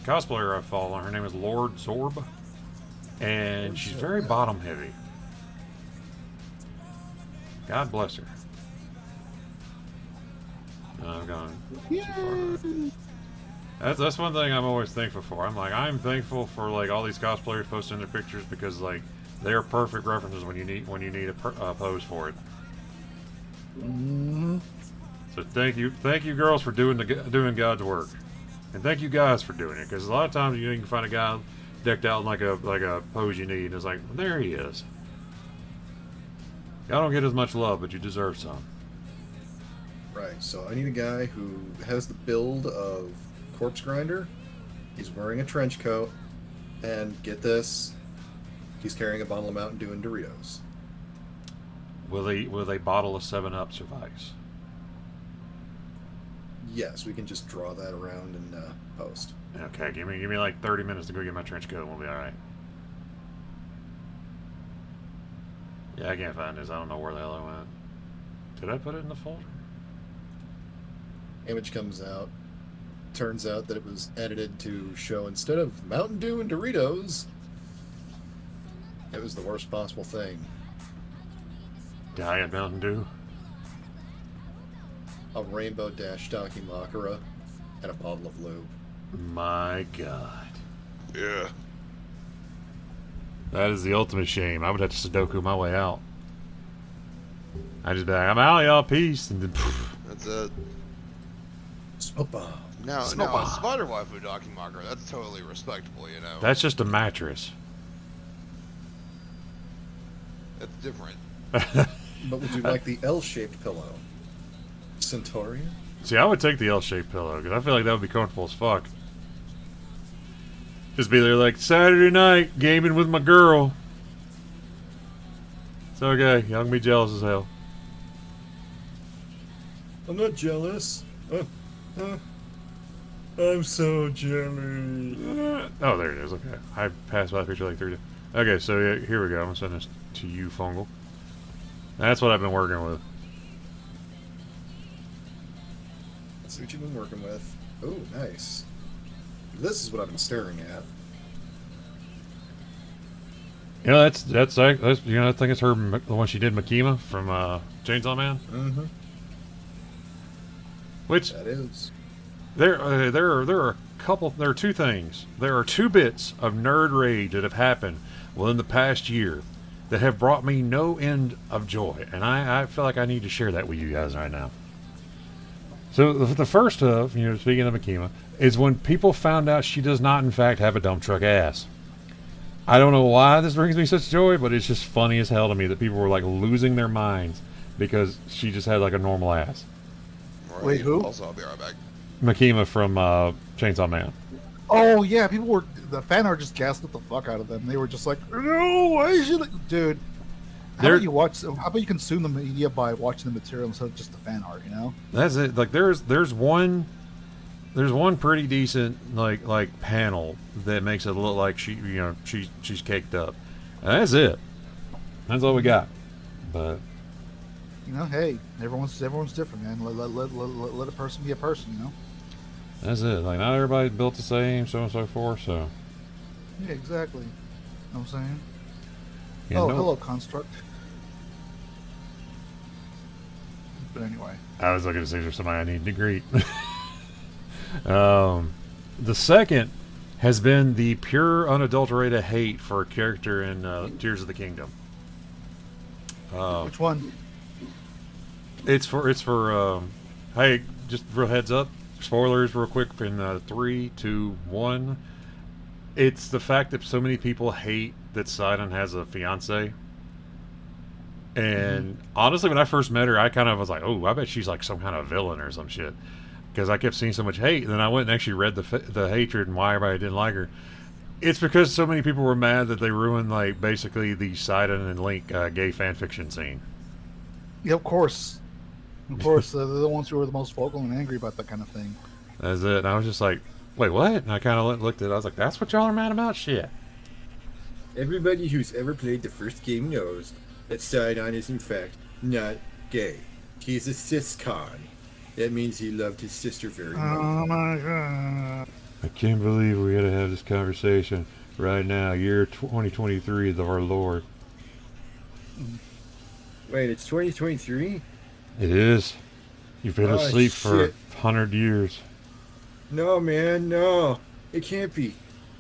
cosplayer I follow. Her name is Lord Zorb, and she's very bottom heavy. God bless her. No, I've gone too far. That's one thing I'm always thankful for. I'm thankful for like all these cosplayers posting their pictures because like they are perfect references when you need a pose for it. Mm-hmm. So thank you girls for doing God's work, and thank you guys for doing it. Because a lot of times you can find a guy decked out in like a pose you need, and it's like, well, there he is. Y'all don't get as much love, but you deserve some. Right, so I need a guy who has the build of Corpse Grinder. He's wearing a trench coat, and get this, he's carrying a bottle of Mountain Dew and Doritos. Will a bottle of 7-Up suffice? Yes, we can just draw that around and post. Okay, give me like 30 minutes to go get my trench coat, and we'll be all right. Yeah, I can't find this. I don't know where the hell I went. Did I put it in the folder? Image comes out. Turns out that it was edited to show, instead of Mountain Dew and Doritos, it was the worst possible thing. Diet Mountain Dew? A Rainbow Dash Dakimakura and a bottle of lube. My God. Yeah. That is the ultimate shame. I would have to Sudoku my way out. I just be like, I'm out, y'all, peace, and then poof. That's it. Smoke bomb. Now, Smoke a bomb. spider waifu Dakimakura, that's totally respectable, you know. That's just a mattress. That's different. But would you like the L-shaped pillow? Centurion? See, I would take the L-shaped pillow because I feel like that would be comfortable as fuck. Just be there like Saturday night gaming with my girl. It's okay. Y'all can be jealous as hell. I'm not jealous. I'm so jealous. Oh, there it is. Okay. I passed by the picture like 3 times. Okay, so yeah, here we go. I'm going to send this to you, Fungal. That's what I've been working with. That's what you've been working with. Oh, nice. This is what I've been staring at. You know, that's you know, I think it's her, the one she did, Makima from Chainsaw Man. Mm-hmm. Which That is. there are a couple. There are 2 things. There are 2 bits of nerd rage that have happened within the past year that have brought me no end of joy, and I feel like I need to share that with you guys right now. So the first of, you know, speaking of Makima, is when people found out she does not in fact have a dump truck ass. I don't know why this brings me such joy, but it's just funny as hell to me that people were like losing their minds because she just had like a normal ass. Right. Wait, who? Also, I'll be right back. Makima from Chainsaw Man. Oh yeah, people were, the fan art just gaslit the fuck out of them. They were just like, no, why is she like, dude? How They're- about you watch? How about you consume the media by watching the material instead of just the fan art? You know? That's it. Like there's one pretty decent like panel that makes it look like she's caked up. And that's it. That's all we got. But You know, hey, everyone's different, man. Let a person be a person. You know? that's it. Like not everybody's built the same, so on and so forth. So Yeah, exactly. Know what I'm saying? you Oh, know, hello, construct. But anyway, I was looking to see if there's somebody I need to greet. The second has been the pure, unadulterated hate for a character in Tears of the Kingdom. which one? It's for hey, just real heads up, spoilers real quick in 3, 2, 1. It's the fact that so many people hate that Sidon has a fiance. And honestly, when I first met her, I kind of was like, oh, I bet she's like some kind of villain or some shit. Because I kept seeing so much hate. And then I went and actually read the hatred and why everybody didn't like her. It's because so many people were mad that they ruined, like, basically the Sidon and Link gay fanfiction scene. Yeah, of course. Of course, they're the ones who are the most vocal and angry about that kind of thing. That's it. And I was just like, wait, what? And I kind of looked at it. I was like, that's what y'all are mad about? Shit. Everybody who's ever played the first game knows that Sidon is in fact not gay. He's a cis-con. That means he loved his sister very much. Oh my god. I can't believe we had to have this conversation right now, year 2023 of our Lord. Wait, it's 2023? It is. You've been Oh, asleep for shit. 100 years. No, man, no. It can't be.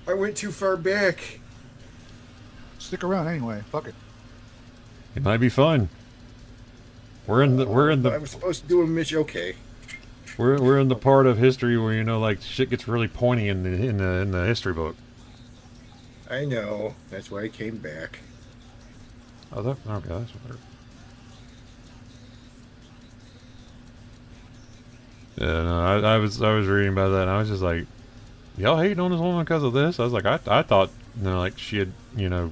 I went too far back. Stick around anyway. Fuck it. It might be fun. We're in I the was supposed to do a mission. Okay. we're in the part of history where, you know, like, shit gets really pointy in the history book. I know. That's why I came back. Oh, that, okay, that's better. Yeah, no, I was reading about that, and I was just like, y'all hating on this woman because of this? I was like, I thought, you know, like, she had, you know,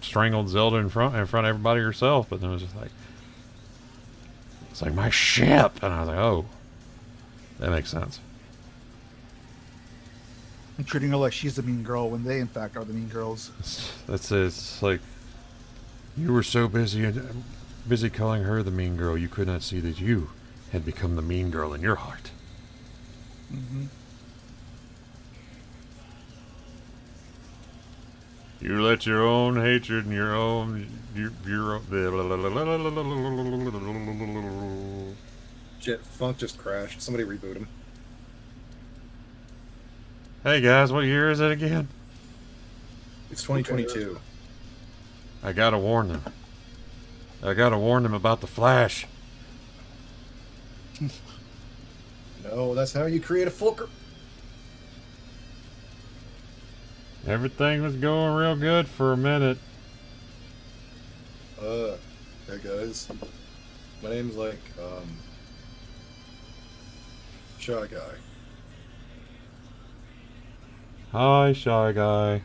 strangled Zelda in front of everybody herself, but then it was just like, it's like, my ship, and I was like, oh, that makes sense. I'm treating her like she's the mean girl when they, in fact, are the mean girls. That's it. It's like, you were so busy calling her the mean girl, you could not see that you had become the mean girl in your heart. Mm-hmm. You let your own hatred and your own Shit, Funk just crashed. Somebody reboot him. Hey guys, what year is it again? It's 2022. I gotta warn them. I gotta warn them about the Flash. No, that's how you create a fulcrum. Everything was going real good for a minute. Hey guys. My name's like, Shy Guy. Hi, Shy Guy.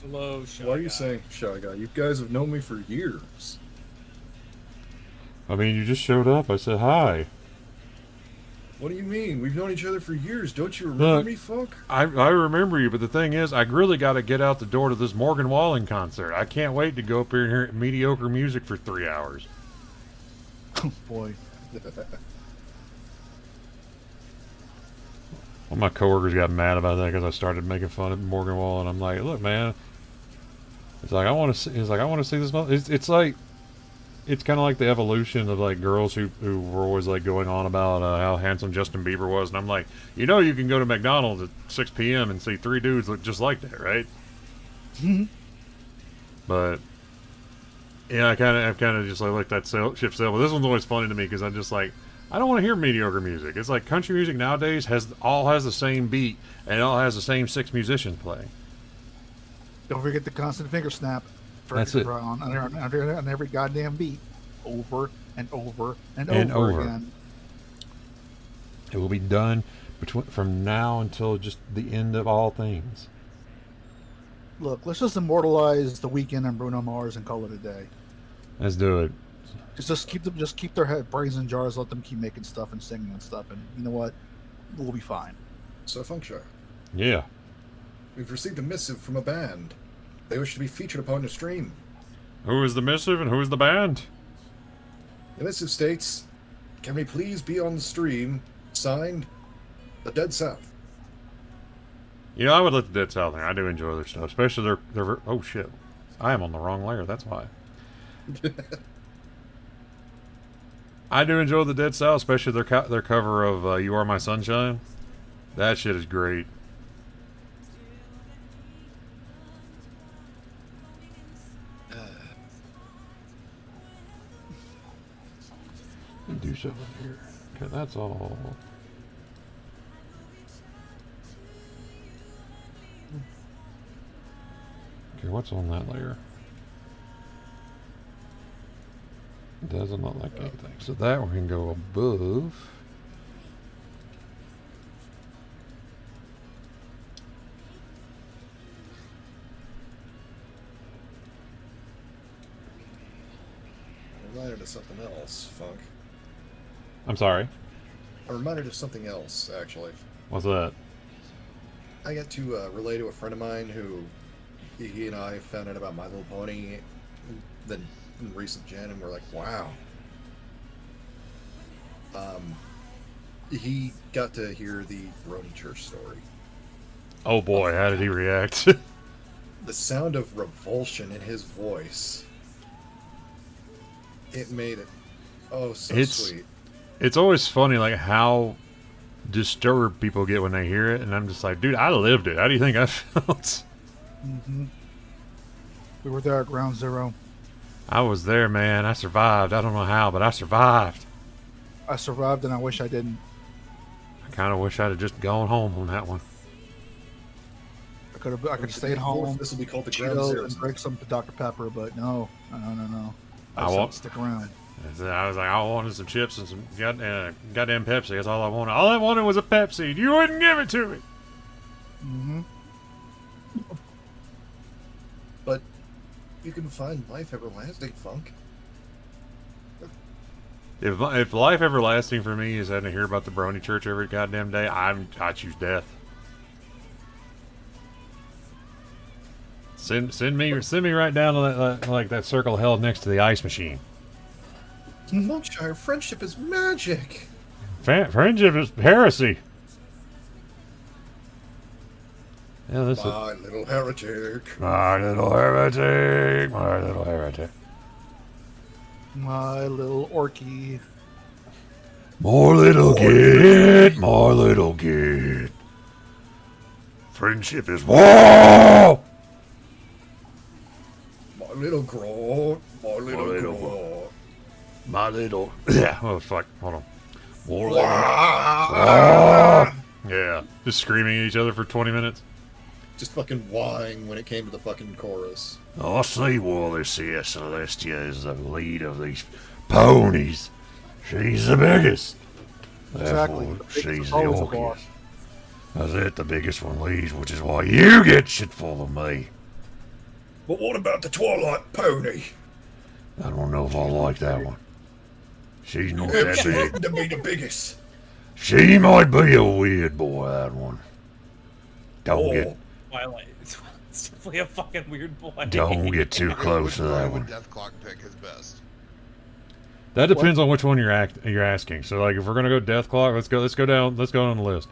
Hello, Shy Why are you Guy. saying Shy Guy? You guys have known me for years. I mean, you just showed up. I said hi. What do you mean? We've known each other for years. Don't you remember Look. me, Funk? I remember you, but the thing is, I really got to get out the door to this Morgan Wallen concert. I can't wait to go up here and hear mediocre music for 3 hours. Oh boy. Well, my coworkers got mad about that because I started making fun of Morgan Wallen. I'm like, look, man. It's like I want to see. It's like I want to see this. It's like, it's kind of like the evolution of like girls who were always like going on about how handsome Justin Bieber was, and I'm like, you know, you can go to McDonald's at 6 p.m. and see 3 dudes look just like that, right? But yeah, I've kind of just like let that ship sail. But this one's always funny to me because I'm just like, I don't want to hear mediocre music. It's like country music nowadays has the same beat and it all has the same 6 musicians play. Don't forget the constant finger snap. That's it. On every goddamn beat. Over and over and over. again. It will be done from now until just the end of all things. Look, let's just immortalize The Weeknd and Bruno Mars and call it a day. Let's do it. Just keep their brains in jars. Let them keep making stuff and singing and stuff, and you know what? We'll be fine. So, Funk Shy, Yeah. we've received a missive from a band. They wish to be featured upon the stream. Who is the missive and who is the band? The missive states, "Can we please be on the stream?" Signed, The Dead South. You know, I would let the Dead South hang. I do enjoy their stuff, especially their. Oh shit, I am on the wrong layer. That's why. I do enjoy the Dead South, especially their cover of "You Are My Sunshine." That shit is great. Do something here. Okay, that's all. Okay, what's on that layer? It doesn't look like anything. So that one can go above. I'm reminded of something else, Funk. I'm sorry. I'm reminded of something else, actually. What's that? I got to relay to a friend of mine who he and I found out about My Little Pony then in recent gen, and we're like, wow. He got to hear the Brony Church story. Oh boy, how did he react? The sound of revulsion in his voice. It made it so sweet. It's always funny, like how disturbed people get when they hear it, and I'm just like, dude, I lived it. How do you think I felt? Mm-hmm. We were there at Ground Zero. I was there, man. I survived. I don't know how, but I survived. I survived, and I wish I didn't. I kind of wish I'd have just gone home on that one. I could have stayed home. This will be called the Ground Cheetos Zero. and drink some Dr. Pepper, but no. I I won't. stick around. I was like, I wanted some chips and some goddamn Pepsi. That's all I wanted. All I wanted was a Pepsi. You wouldn't give it to me. Mm-hmm. But you can find life everlasting, Funk. If life everlasting for me is having to hear about the Brony Church every goddamn day, I choose death. Send me right down to that circle held next to the ice machine. Monkshire, friendship is magic. Friendship is heresy. Yeah, this is My little heretic. my little heretic. My little heretic. My little orky. More little kid, more little kid. Friendship is war. My little Groot. My little little Groot. My little yeah. Oh fuck! Hold on. More little. Yeah, just screaming at each other for 20 minutes. Just fucking whining when it came to the fucking chorus. I see Wallace here. Celestia is the lead of these ponies. She's the biggest. Exactly. Therefore, The biggest she's is the always the boss. orkiest. That's it. The biggest one leads, which is why you get shit full of me. But what about the Twilight Pony? I don't know if I like that one. She's not that She's big. looking to be the biggest. She might be a weird boy, that one. Don't Oh, get Twilight. It's definitely a fucking weird boy. don't get too close Which to that one would one. Death Clock pick his best? That depends on which one you're asking. So like if we're gonna go Death Clock, let's go down the list.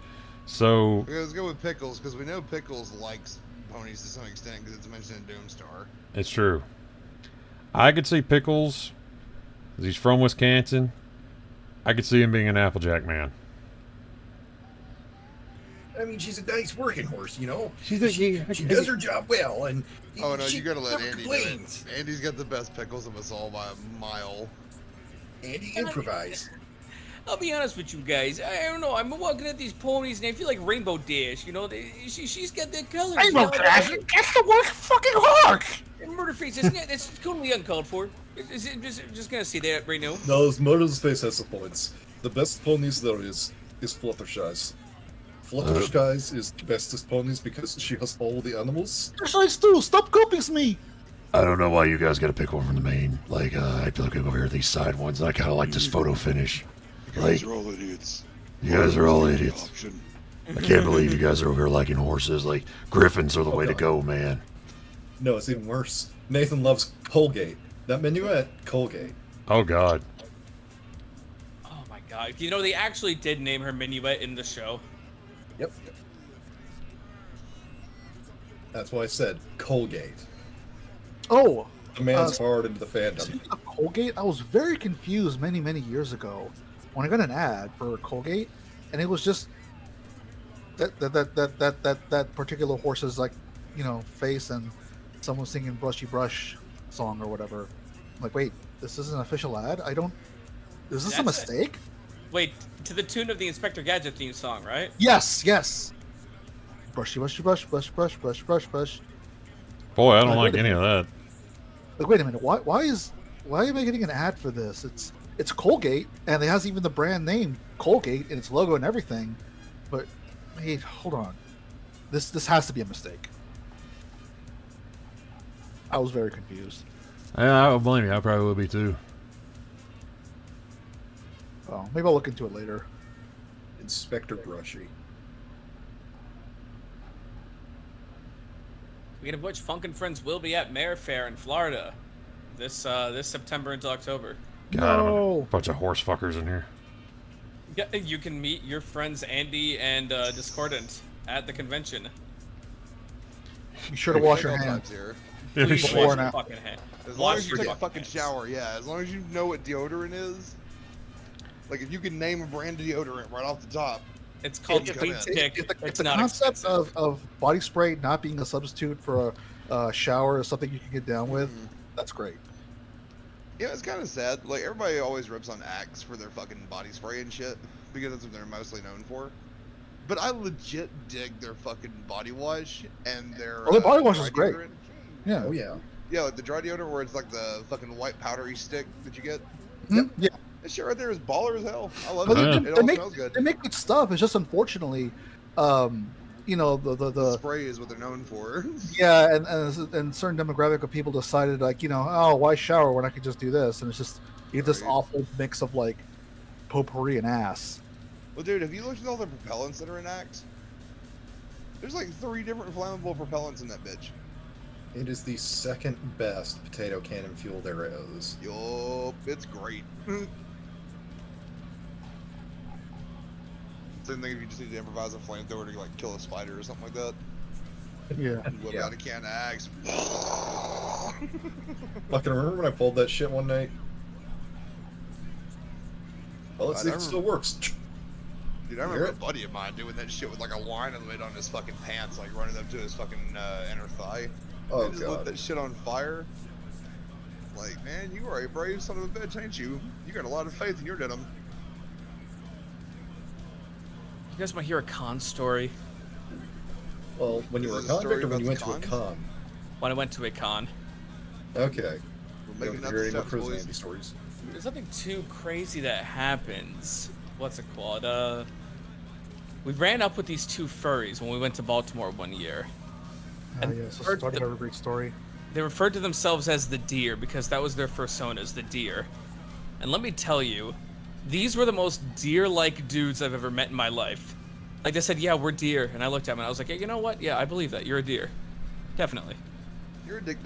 So Okay, let's go with Pickles, because we know Pickles likes ponies to some extent, because it's mentioned in Doomstar. it's true. I could see Pickles. 'Cause he's from Wisconsin. I could see him being an Applejack man. I mean, she's a nice working horse, you know. She does her job well, and Oh no, she you gotta let never Andy complains. do it. Andy's got the best Pickles of us all by a mile. Andy improvise. I'll be honest with you guys. I don't know. I'm walking at these ponies and I feel like Rainbow Dash. You know, she's got the colors. Rainbow Dash! That's the worst fucking horse! And Murderface, isn't it? It's totally uncalled for. Just gonna say that right now. No, Murderface has some points. The best ponies there is Fluttershy's. Fluttershy's is the bestest ponies because she has all the animals. Actually, Stu, stop coping me! I don't know why you guys gotta pick one from the main. Like I feel like over here these side ones. And I kind of like this photo finish. You Like guys are all idiots. you guys are all idiots. Option. I can't believe you guys are over here liking horses. Like griffins are the way to go, man. No, it's even worse. Nathan loves Colgate. That minuet, Colgate. Oh God. Oh my god. You know, they actually did name her Minuet in the show. Yep. That's why I said Colgate. Oh, The man's hard into the fandom. speaking of Colgate, I was very confused many years ago when I got an ad for Colgate, and it was just that particular horse's like, you know, face and someone singing "Brushy Brush" song or whatever. I'm like, wait, this is an official ad? I don't. Is this a That's it. mistake? Wait, to the tune of the Inspector Gadget theme song, right? Yes. Brushy brush, brush. Boy, I don't Like, like any of that. Like, wait a minute, why am I getting an ad for this? It's Colgate, and it has even the brand name Colgate in its logo and everything. But wait, hold on, this has to be a mistake. I was very confused. Yeah, I don't blame you. I probably will be too. Well, maybe I'll look into it later. Inspector Brushy. Speaking of which, Funk and Friends will be at Mare Fair in Florida this September into October. God, No. bunch of horse fuckers in here. Yeah, you can meet your friends Andy and Discordant at the convention. Be sure to wash your Take all hands. types here. Yeah, Please Before wash and your after. fucking hand. As long Wash as you your take a fucking hands. shower, yeah. As long as you know what deodorant is. Like, if you can name a brand of deodorant right off the top. It's called It's Clean good. Stick. If It's the not concept expensive. of body spray not being a substitute for a shower is something you can get down with, that's great. Yeah, it's kind of sad. Like, everybody always rips on Axe for their fucking body spray and shit. Because that's what they're mostly known for. But I legit dig their fucking body wash and their. Oh, their body wash dry is great. deodorant. Yeah. Oh yeah. Yeah, like the dry deodorant where it's like the fucking white powdery stick that you get. Yeah. That shit right there is baller as hell. I love But it. Yeah. It they, all make, smells good. they make good stuff. It's just unfortunately, you know, the spray is what they're known for. yeah, and certain demographic of people decided like, you know, oh, why shower when I could just do this? And it's just you get this Right. awful mix of like potpourri and ass. Well, dude, have you looked at all the propellants that are in Axe? There's like 3 different flammable propellants in that bitch. It is the second best potato cannon fuel there is. Yup, it's great. Same thing if you just need to improvise a flamethrower to like kill a spider or something like that. Yeah. You whip Yeah. out a can of Axe. Fucking remember when I pulled that shit one night? Well, let's see if it still works. Dude, I remember a buddy of mine doing that shit with like a line of it on his fucking pants, like running up to his fucking inner thigh. Oh They just lit god. that shit on fire. Like, man, you are a brave son of a bitch, ain't you? You got a lot of faith in your denim. You guys want to hear a con story? Well, when you Is were a this a story convict or when you about went to a the con? When I went to a con. Okay. We're You making know, up you're the any more steps, prison boys. Andy stories. There's nothing too crazy that happens. What's it called? We ran up with these 2 furries when we went to Baltimore one year. And Yeah, so heard starting the- a great story. They referred to themselves as the Deer because that was their personas, the Deer. And let me tell you, these were the most deer-like dudes I've ever met in my life. Like they said, yeah, we're deer. And I looked at them and I was like, yeah, you know what? Yeah, I believe that. You're a deer. Definitely. You're a dick.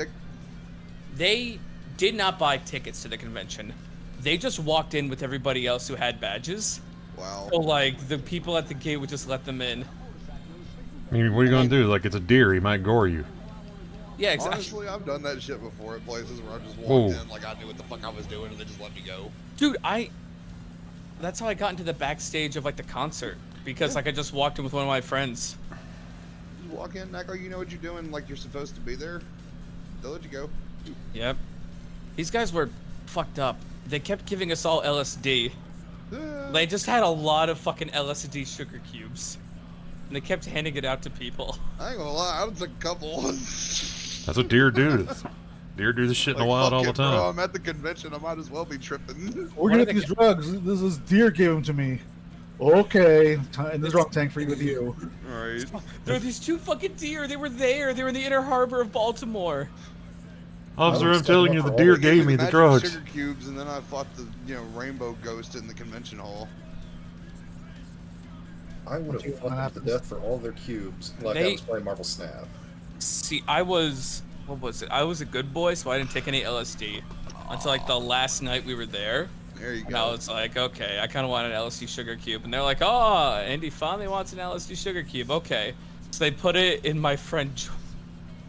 They did not buy tickets to the convention. They just walked in with everybody else who had badges. Wow. So, like, the people at the gate would just let them in. I mean, what are you gonna do? Like, it's a deer. He might gore you. Yeah, exactly. Honestly, I've done that shit before at places where I just walked Whoa. in like I knew what the fuck I was doing and they just let me go. Dude, that's how I got into the backstage of, like, the concert. Because, like, I just walked in with one of my friends. You walk in, act like you know what you're doing, like you're supposed to be there. They'll let you go. Yep. These guys were fucked up. They kept giving us all LSD. They just had a lot of fucking LSD sugar cubes. And they kept handing it out to people. I ain't gonna lie, I took a couple. That's what deer do. Deer do this shit in the wild all the Bro, time. I'm at the convention, I might as well be tripping. We're What gonna are get the these drugs. This is deer gave them to me. Okay, in the drunk tank for you with you. Alright. There were these 2 fucking deer. They were there. They were in the inner harbor of Baltimore. Officer, was I'm telling you, stepping the up for deer all the gave me the Magic drugs. Sugar cubes, and then I fought the rainbow ghost in the convention hall. I would you- have what fucked to happens? death for all their cubes. Like I They- was playing Marvel Snap. See, I was... What was it? I was a good boy, so I didn't take any LSD. Until, like, the last night we were there. There you And I go. was like, okay, I kind of want an LSD sugar cube. And they're like, oh, Andy finally wants an LSD sugar cube. Okay. So they put it in my friend...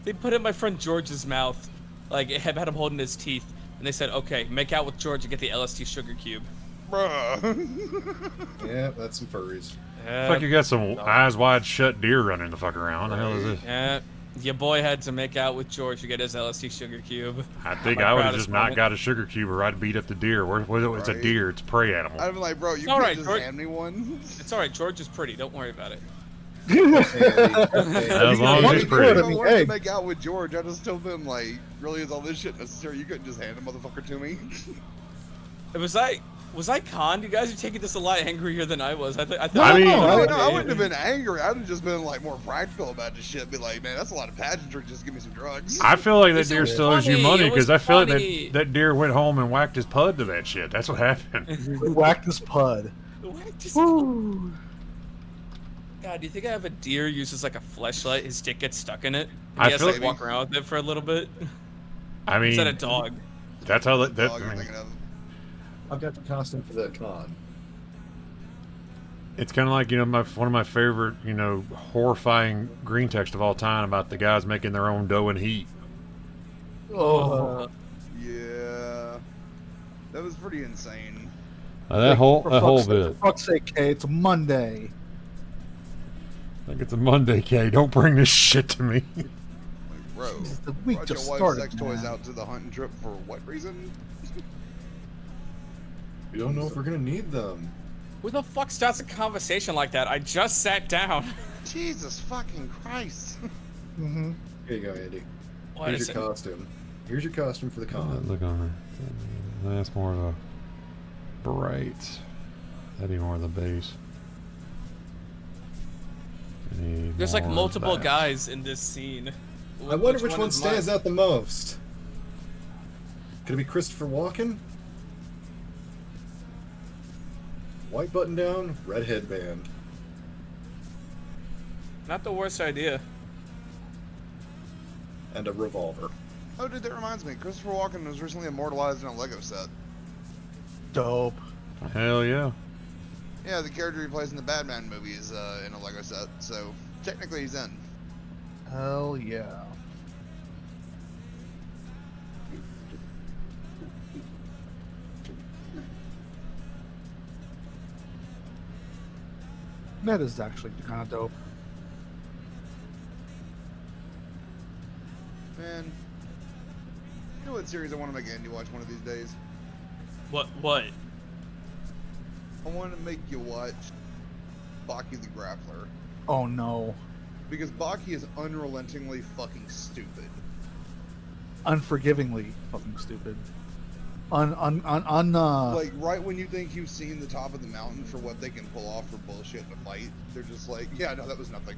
They put it in my friend George's mouth. Like, it had him holding his teeth. And they said, okay, make out with George and get the LSD sugar cube. Bruh. Yeah, that's some furries. Yeah. Fuck, you got some eyes wide shut deer running the fuck around. What the hell is this? Yeah. Your boy had to make out with George to get his LSD sugar cube. I think My I would have proudest just not moment. got a sugar cube or I'd beat up the deer. It's a Right. deer. It's a prey animal. I'd be like, bro, you All can't right, just George. hand me one. It's alright, George is pretty. Don't worry about it. As long as it's If pretty. I wanted Hey. to make out with George, I'd just tell them, like, really is all this shit necessary? You couldn't just hand a motherfucker to me. Was I conned? You guys are taking this a lot angrier than I was. I thought. I mean- No, No, I wouldn't have been angry. I'd have just been, like, more practical about this shit. Be like, man, that's a lot of pageantry. Just give me some drugs. I feel like that It's deer so still owes you funny, money it was because I feel like funny. that deer went home and whacked his pud to that shit. That's what happened. We whacked this pud. What? Just- Woo. God, do you think I have a deer uses like a fleshlight? His dick gets stuck in it. And I he has to feel like like- walk around with it for a little bit. I mean, Is that a dog? that's how The that. dog I you're mean, thinking of. I've got the costume for that con. it's kind of like, you know, one of my favorite, you know, horrifying green text of all time about the guys making their own dough and heat. Oh, Yeah. That was pretty insane. That whole for fuck's sake, Kay, it's Monday. I think it's a Monday, Kay. Don't bring this shit to me. Like, bro, Jesus, the week brought just your wife's started, sex toys man. out to the hunting trip for what reason? We don't know if we're gonna need them. Who the fuck starts a conversation like that? I just sat down. Jesus fucking Christ. Mm-hmm. Here you go, Andy. What Here's is your it? costume. Here's your costume for the con. Look on her. That's more of a bright. That'd be more of the base. Need There's like more of multiple that. guys in this scene. I wonder which one is stands mine? out the most. Could it be Christopher Walken? White button down, red headband. Not the worst idea. And a revolver. Oh, dude, that reminds me. Christopher Walken was recently immortalized in a Lego set. Dope. Hell yeah. Yeah, the character he plays in the Batman movie is in a Lego set, so technically he's in. Hell yeah. That is actually kind of dope. Man, you know what series I want to make Andy watch one of these days? What? I want to make you watch Baki the Grappler. Oh no. Because Baki is unrelentingly fucking stupid. Unforgivingly fucking stupid. Like, right when you think you've seen the top of the mountain for what they can pull off for bullshit in a fight, they're just like, yeah, no, that was nothing.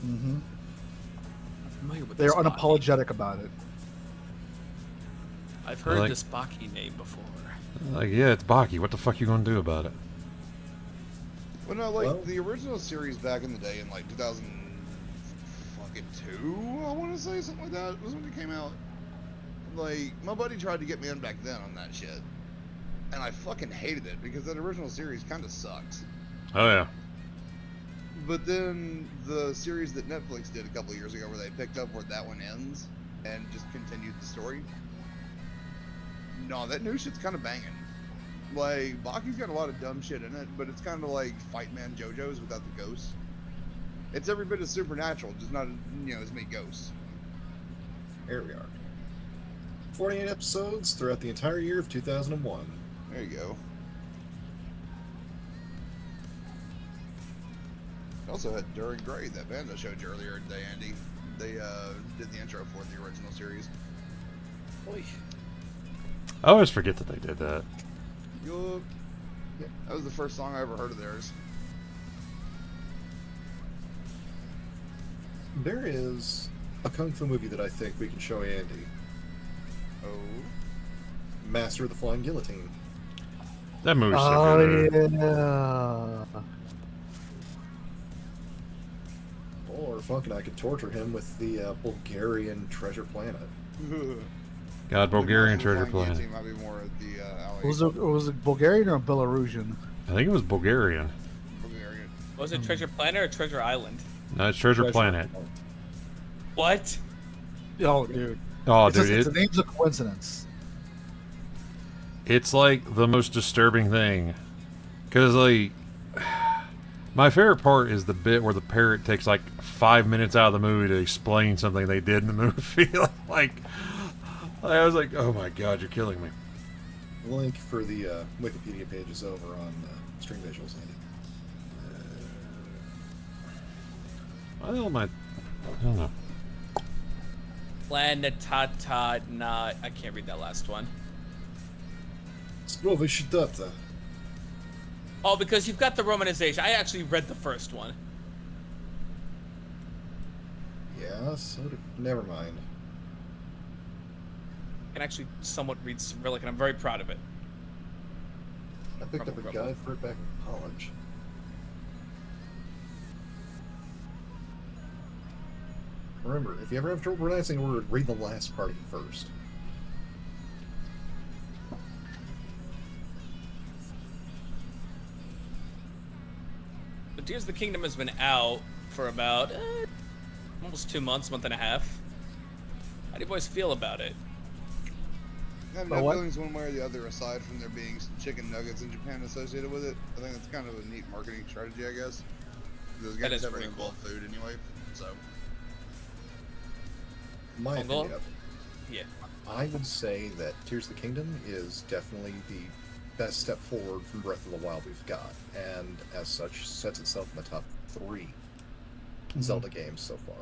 Mm-hmm. Familiar with They're this Baki. unapologetic about it. I've heard like- this Baki name before. Like, yeah, it's Baki. What the fuck you gonna do about it? Well, no, like, Well- the original series back in the day, in like 2002, I want to say, something like that, was when it came out. Like, my buddy tried to get me in back then on that shit. And I fucking hated it, because that original series kind of sucks. Oh yeah. But then the series that Netflix did a couple of years ago, where they picked up where that one ends and just continued the story. No, that new shit's kind of banging. Like, Baki's got a lot of dumb shit in it, but it's kind of like Fight Man JoJo's without the ghosts. It's every bit as supernatural, just not, you know, as many ghosts. Here we are. 48 episodes throughout the entire year of 2001. There you go. Also had During Gray, that band I showed you earlier today, Andy. They did the intro for the original series. Oy. I always forget that they did that. Yup. That was the first song I ever heard of theirs. There is a kung fu movie that I think we can show Andy. Oh. Master of the Flying Guillotine. That movie's so Oh good. yeah. Or Funk and I could torture him with the Bulgarian Treasure Planet. God, Bulgarian The Treasure Flying Planet. Guillotine might be more of the alley. Was it Bulgarian or Belarusian? I think it was Bulgarian. Bulgarian. Was it Treasure Planet or Treasure Island? No, it's Treasure Planet. What? Oh, dude. Oh, It's dude, just, the name's a coincidence. it's like the most disturbing thing. Because, like, my favorite part is the bit where the parrot takes like 5 minutes out of the movie to explain something they did in the movie. like, I was like, oh my god, you're killing me. The link for the Wikipedia page is over on String Visuals, Andy. Why the hell am I don't know. Planetata na. I can't read that last one. Zdrowy Shitata. Oh, because you've got the romanization. I actually read the first one. Yeah, so never mind. I can actually somewhat read Cyrillic, and I'm very proud of it. I picked up a Crumble. guide for it back in college. Remember, if you ever have trouble pronouncing a word, read the last part first. But Tears of the Kingdom has been out for about almost 2 months, month and a half. How do you boys feel about it? I have But no what? feelings one way or the other, aside from there being some chicken nuggets in Japan associated with it. I think it's kind of a neat marketing strategy, I guess. Those That games is never pretty involve food anyway, so. My Mongol? opinion, Yeah. I would say that Tears of the Kingdom is definitely the best step forward from Breath of the Wild we've got, and as such, sets itself in the top 3 Zelda games so far.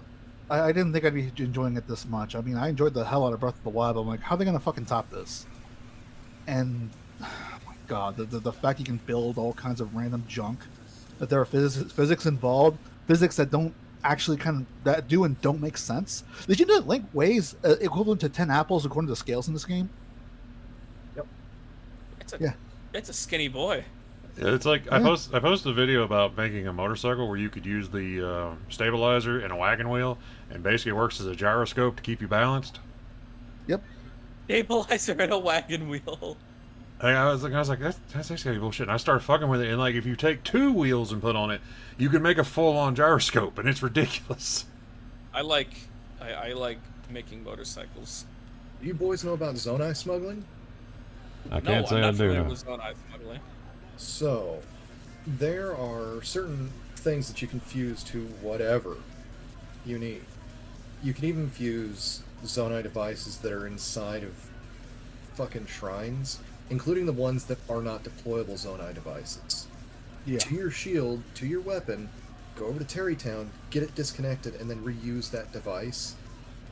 I didn't think I'd be enjoying it this much. I mean, I enjoyed the hell out of Breath of the Wild. But I'm like, how are they gonna fucking top this? And oh my god, the fact you can build all kinds of random junk, that there are physics involved, physics that don't actually that do and don't make sense. Did you know that Link weighs equivalent to 10 apples according to the scales in this game? It's a skinny boy. Yeah, it's like Yeah. I posted a video about making a motorcycle where you could use the stabilizer and a wagon wheel, and basically it works as a gyroscope to keep you balanced. Stabilizer and a wagon wheel. And I was like, that's actually bullshit. And I started fucking with it, and like if you take 2 wheels and put on it, you can make a full-on gyroscope, and it's ridiculous. I like making motorcycles. Do you boys know about Zonai smuggling? I No, can't say I'm I not do. familiar No. with Zonai smuggling. So, there are certain things that you can fuse to whatever you need. You can even fuse Zonai devices that are inside of fucking shrines, including the ones that are not deployable Zonai devices. Yeah. To your shield, to your weapon, go over to Terrytown, get it disconnected, and then reuse that device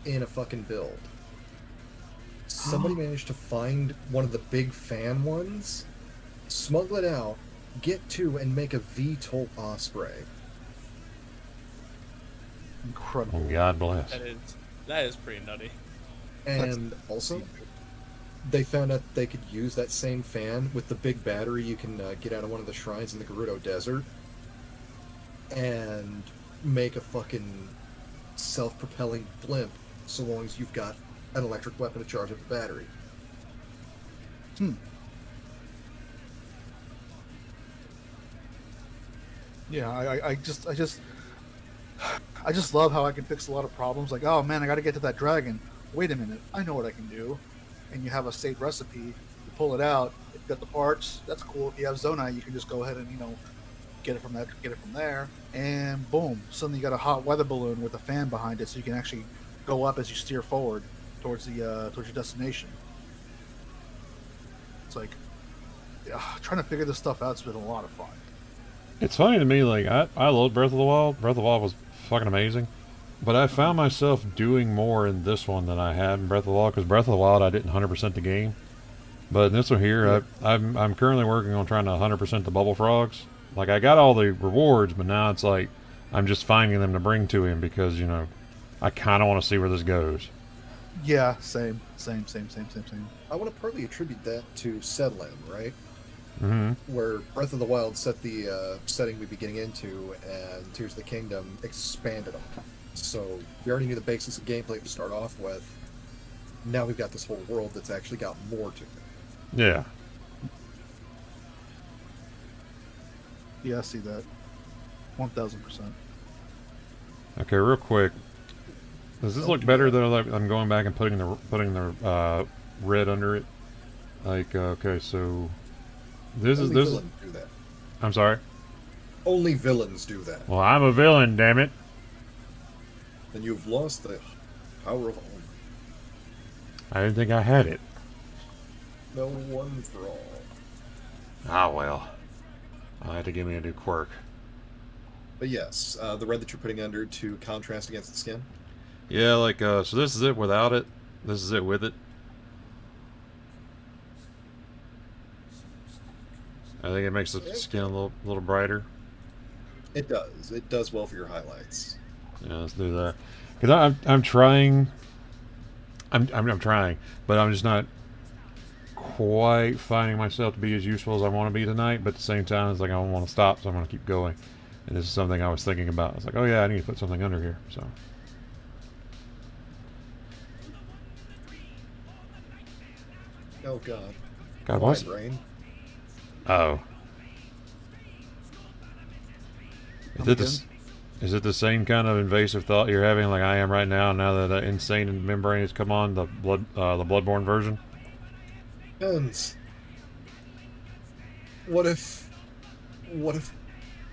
in a fucking build. Somebody managed to find one of the big fan ones, smuggle it out, get 2, and make a VTOL Osprey. Incredible. Oh, God bless. That is pretty nutty. And also, they found out they could use that same fan with the big battery you can get out of one of the shrines in the Gerudo Desert and make a fucking self-propelling blimp so long as you've got an electric weapon to charge up the battery. Yeah, I just love how I can fix a lot of problems. Like, oh man, I got to get to that dragon. Wait a minute, I know what I can do. And you have a saved recipe. You pull it out. You've got the parts. That's cool. If you have Zonai, you can just go ahead and get it from there, and boom, suddenly you got a hot weather balloon with a fan behind it, so you can actually go up as you steer forward towards your destination. It's like trying to figure this stuff out's been a lot of fun. It's funny to me, like, I love Breath of the Wild. Breath of the Wild was fucking amazing. But I found myself doing more in this one than I had in Breath of the Wild, because Breath of the Wild I didn't 100% the game. But in this one here, I'm currently working on trying to 100% the Bubble Frogs. Like, I got all the rewards, but now it's like, I'm just finding them to bring to him because, I kind of want to see where this goes. Yeah, same. I want to partly attribute that to Sedland, right? Mm-hmm. Where Breath of the Wild set the setting we'd be getting into, and Tears of the Kingdom expanded on it. So we already knew the basics of gameplay to start off with. Now we've got this whole world that's actually got more to it. Yeah. Yeah, I see that. 1000%. Okay, real quick. Does this look better than I'm going back and putting the red under it? Like, okay, so this Only is villains do that. I'm sorry. Only villains do that. Well, I'm a villain, damn it. Then you've lost the power of home. I didn't think I had it. No one for all. Ah, well. I'll have to give me a new quirk. But yes, the red that you're putting under to contrast against the skin. Yeah, like, so this is it without it. This is it with it. I think it makes the skin a little brighter. It does. It does well for your highlights. Yeah, let's do that. Because I'm trying. I'm trying, but I'm just not quite finding myself to be as useful as I want to be tonight. But at the same time, it's like I don't want to stop, so I'm going to keep going. And this is something I was thinking about. I was like, oh yeah, I need to put something under here. So. Oh God. God, Why, what's... brain? Oh. Come Is it the same kind of invasive thought you're having like I am right now that Insane Membrane has come on, the Bloodborne version? Depends. What if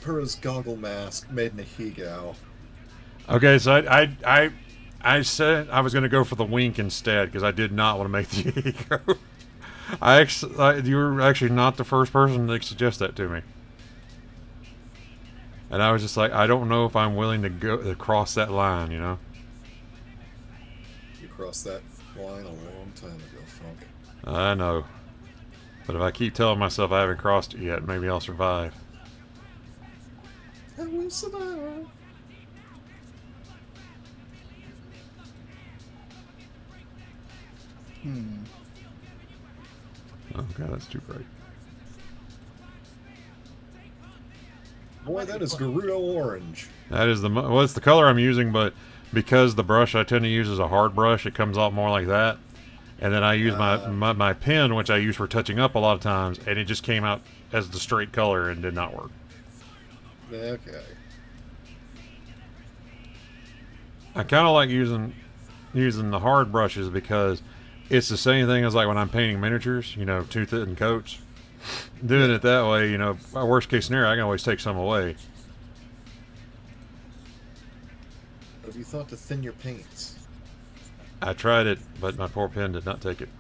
Pura's goggle mask made Nahigao? Okay, so I said I was going to go for the wink instead because I did not want to make the ego. You were actually not the first person to suggest that to me. And I was just like, I don't know if I'm willing to cross that line, you know? You crossed that line a long time ago, Funk. I know. But if I keep telling myself I haven't crossed it yet, maybe I'll survive. I will survive. Oh god, that's too bright. Boy, that is Gerudo orange. That is well, it's the color I'm using, but because the brush I tend to use is a hard brush, it comes out more like that. And then I use my pen, which I use for touching up a lot of times, and it just came out as the straight color and did not work. Okay. I kind of like using the hard brushes because it's the same thing as like when I'm painting miniatures, you know, too thin coats. Doing it that way, you know, worst case scenario, I can always take some away. Have you thought to thin your paints? I tried it, but my poor pen did not take it.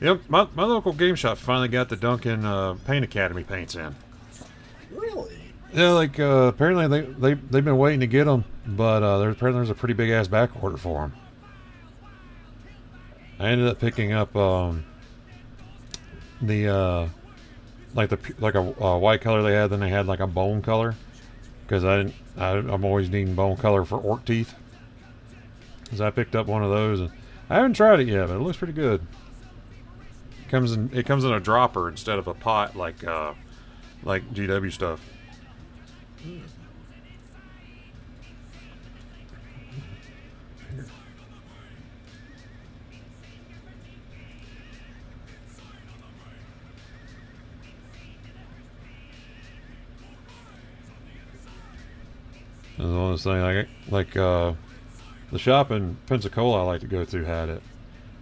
Yep, my local game shop finally got the Duncan Paint Academy paints in. Really? Yeah, like apparently they've been waiting to get them, but there's a pretty big ass back order for them. I ended up picking up the white color they had, then they had like a bone color because I'm always needing bone color for orc teeth. Cause I picked up one of those and I haven't tried it yet, but it looks pretty good. It comes in a dropper instead of a pot like GW stuff. That's the only thing the shop in Pensacola I like to go to had it,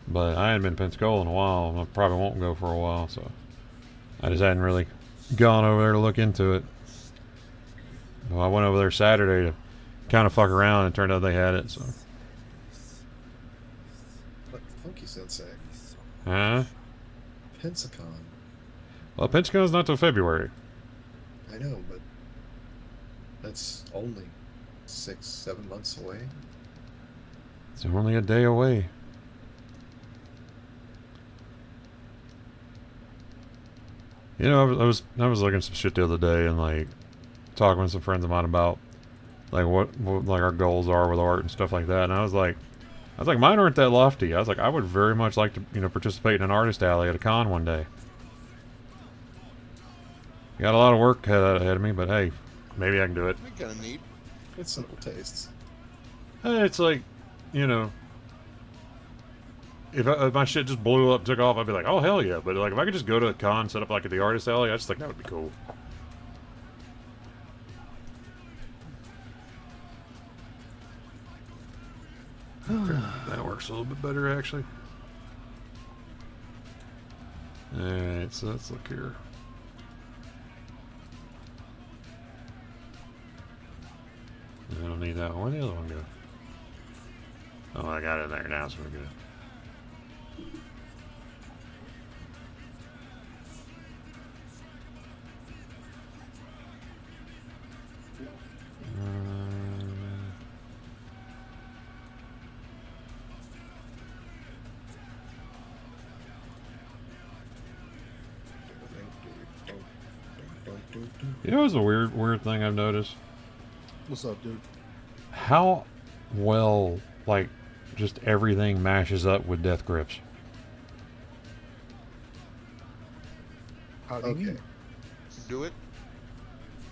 but I hadn't been to Pensacola in a while, and I probably won't go for a while, so I just hadn't really gone over there to look into it. Well, I went over there Saturday to kind of fuck around, and turned out they had it. So, What Funky Sensei? huh? Pensacon. Well, Pensacola's not till February. I know, but that's only 6-7 months away. It's only a day away. You know, I was looking at some shit the other day and like talking with some friends of mine about like what like our goals are with art and stuff like that. And I was like, mine aren't that lofty. I was like, I would very much like to, you know, participate in an artist alley at a con one day. Got a lot of work ahead of me, but hey, maybe I can do it. That'd be kind of neat. It's simple tastes. It's like, you know, if my shit just blew up, took off, I'd be like, oh hell yeah. But like, if I could just go to a con, set up like at the artist alley, I just think that would be cool. That works a little bit better actually. Alright, so let's look here. I don't need that one. Where'd the other one go? Oh, I got it in there now, so we're good. You know, it's a weird thing I've noticed. What's up, dude? How well, like, just everything mashes up with Death Grips. How do you Okay. mean? Do it.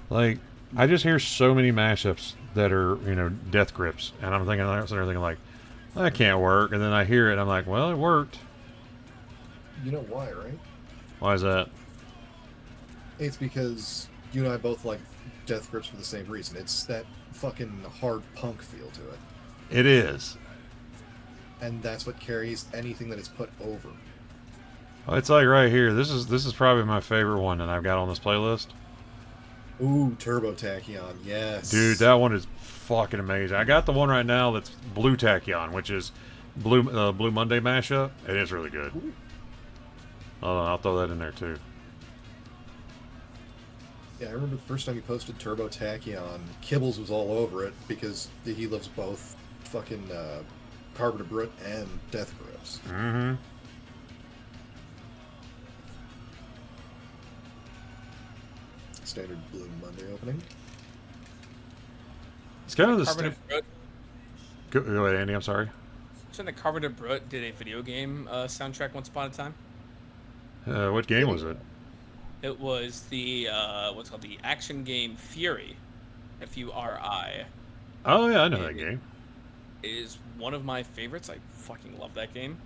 Like, I just hear so many mashups that are, you know, Death Grips, and I'm thinking, that can't work. And then I hear it, and I'm like, well, it worked. You know why, right? Why is that? It's because you and I both like Death Grips for the same reason. It's that fucking hard punk feel to it. It is. And that's what carries anything that is put over. Well, it's like right here. This is probably my favorite one that I've got on this playlist. Ooh, Turbo Tachyon, yes. Dude, that one is fucking amazing. I got the one right now that's Blue Tachyon, which is Blue Monday mashup. It is really good. Hold on, I'll throw that in there too. Yeah, I remember the first time you posted Turbo Tachyon, Kibbles was all over it because he loves both fucking Carpenter Brute and Death Grips. Mm-hmm. Standard Blue Monday opening. It's kind of the Carpenter Brute. Go ahead, Andy. I'm sorry. So the Carpenter Brute did a video game soundtrack once upon a time. What game was it? It was the what's called the action game Fury, F-U-R-I. Oh yeah, I know that game. It is one of my favorites. I fucking love that game.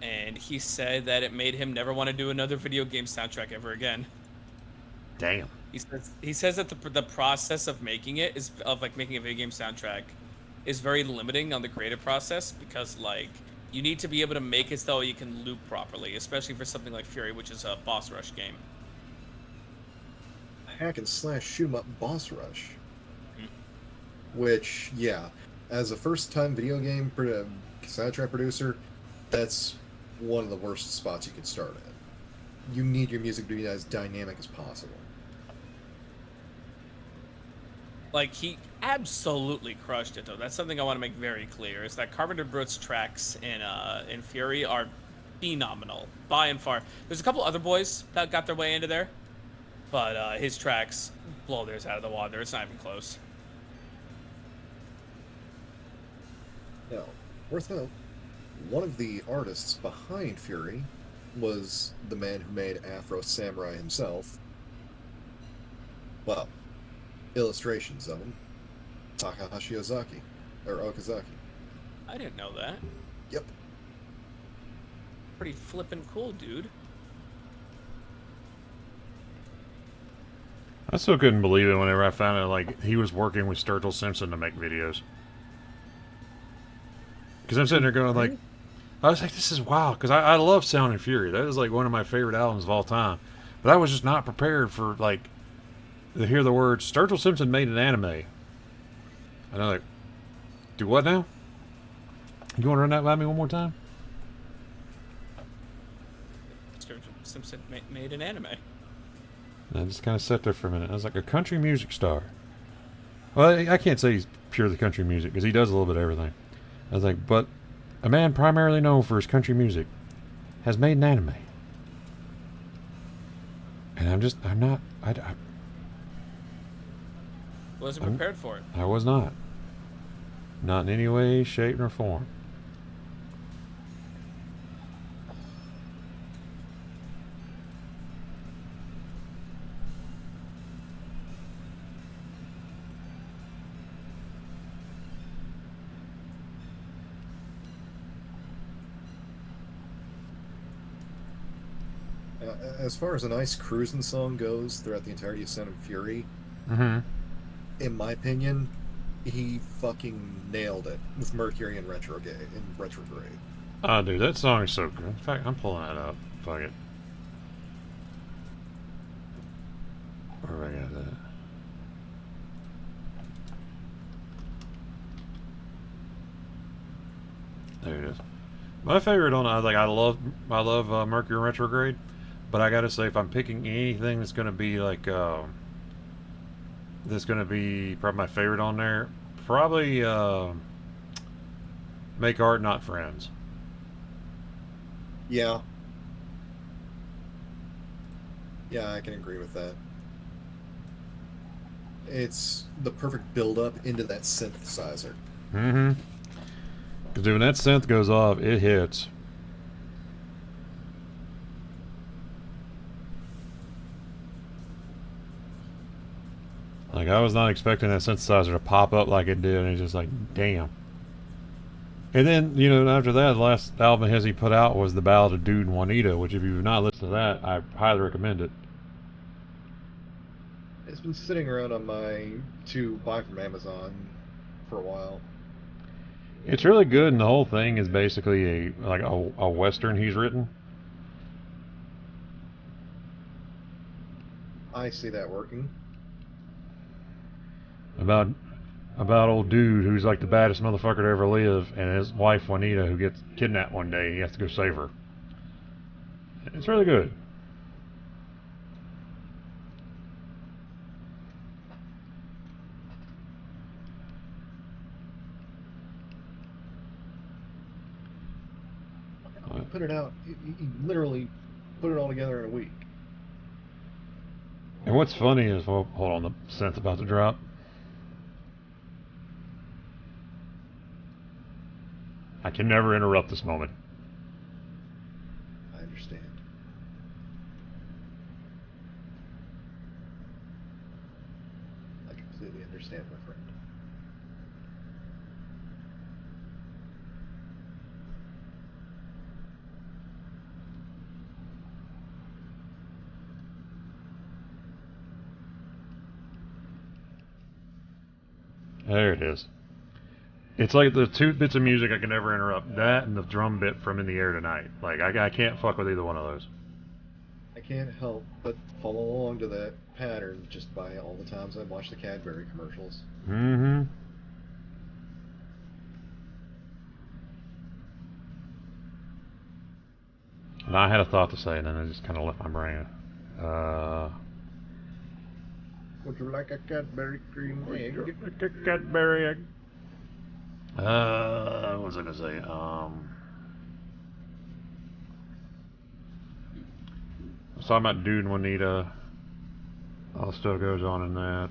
And he said that it made him never want to do another video game soundtrack ever again. Damn. He says that the process of making it is of like making a video game soundtrack is very limiting on the creative process because like you need to be able to make it so you can loop properly, especially for something like Fury, which is a boss rush game. Hack and slash shoot 'em up boss rush. Mm-hmm. Which, yeah, as a first-time video game soundtrack producer, that's one of the worst spots you could start at. You need your music to be as dynamic as possible. Like, he absolutely crushed it, though. That's something I want to make very clear, is that Carpenter Brute's tracks in Fury are phenomenal, by and far. There's a couple other boys that got their way into there, but his tracks blow theirs out of the water. It's not even close. Now, worth note, one of the artists behind Fury was the man who made Afro Samurai himself. Well, illustrations of him. Takahashi Ozaki. Or Okazaki. I didn't know that. Yep. Pretty flippin' cool, dude. I still couldn't believe it whenever I found out like he was working with Sturgill Simpson to make videos. Because I'm sitting there going like, I was like, this is wild. Because I love Sound and Fury. That is like one of my favorite albums of all time. But I was just not prepared for like to hear the words Sturgill Simpson made an anime. And I'm like, do what now? You want to run that by me one more time? Sturgill Simpson made an anime. And I just kind of sat there for a minute. I was like, a country music star. Well, I can't say he's purely country music because he does a little bit of everything. I was like, but a man primarily known for his country music has made an anime. And I'm not, Wasn't prepared for it. I was not. Not in any way, shape, nor form. As far as a nice cruising song goes throughout the entirety of Sound and Fury, Mm-hmm. in my opinion, he fucking nailed it with Mercury and Retrograde. Oh, dude, that song is so good. In fact, I'm pulling that up. Fuck it. Where do I got that? There it is. My favorite on I love Mercury Retrograde, but I gotta say if I'm picking anything that's gonna be like that's gonna be probably my favorite on there, probably Make Art Not Friends. Yeah. Yeah, I can agree with that. It's the perfect build-up into that synthesizer. Mm-hmm. Because when that synth goes off, it hits. Like, I was not expecting that synthesizer to pop up like it did, and it's just like, damn. And then, you know, after that, the last album he put out was The Ballad of Dude and Juanita, which if you've not listened to that, I highly recommend it. It's been sitting around on my to buy from Amazon for a while. It's really good, and the whole thing is basically a western he's written. I see that working. About old dude who's like the baddest motherfucker to ever live, and his wife Juanita, who gets kidnapped one day. He has to go save her. It's really good. Put it out. He literally put it all together in a week. And what's funny is, well, hold on, the synth's about to drop. I can never interrupt this moment. I understand. I completely understand, my friend. There it is. It's like the two bits of music I can never interrupt. That and the drum bit from In the Air Tonight. Like, I can't fuck with either one of those. I can't help but follow along to that pattern just by all the times I watch the Cadbury commercials. Mm-hmm. And I had a thought to say, and then it just kind of left my brain. Would you like a Cadbury cream egg? Cadbury egg. What was I gonna say? I was talking about Dude and Juanita. All the stuff goes on in that.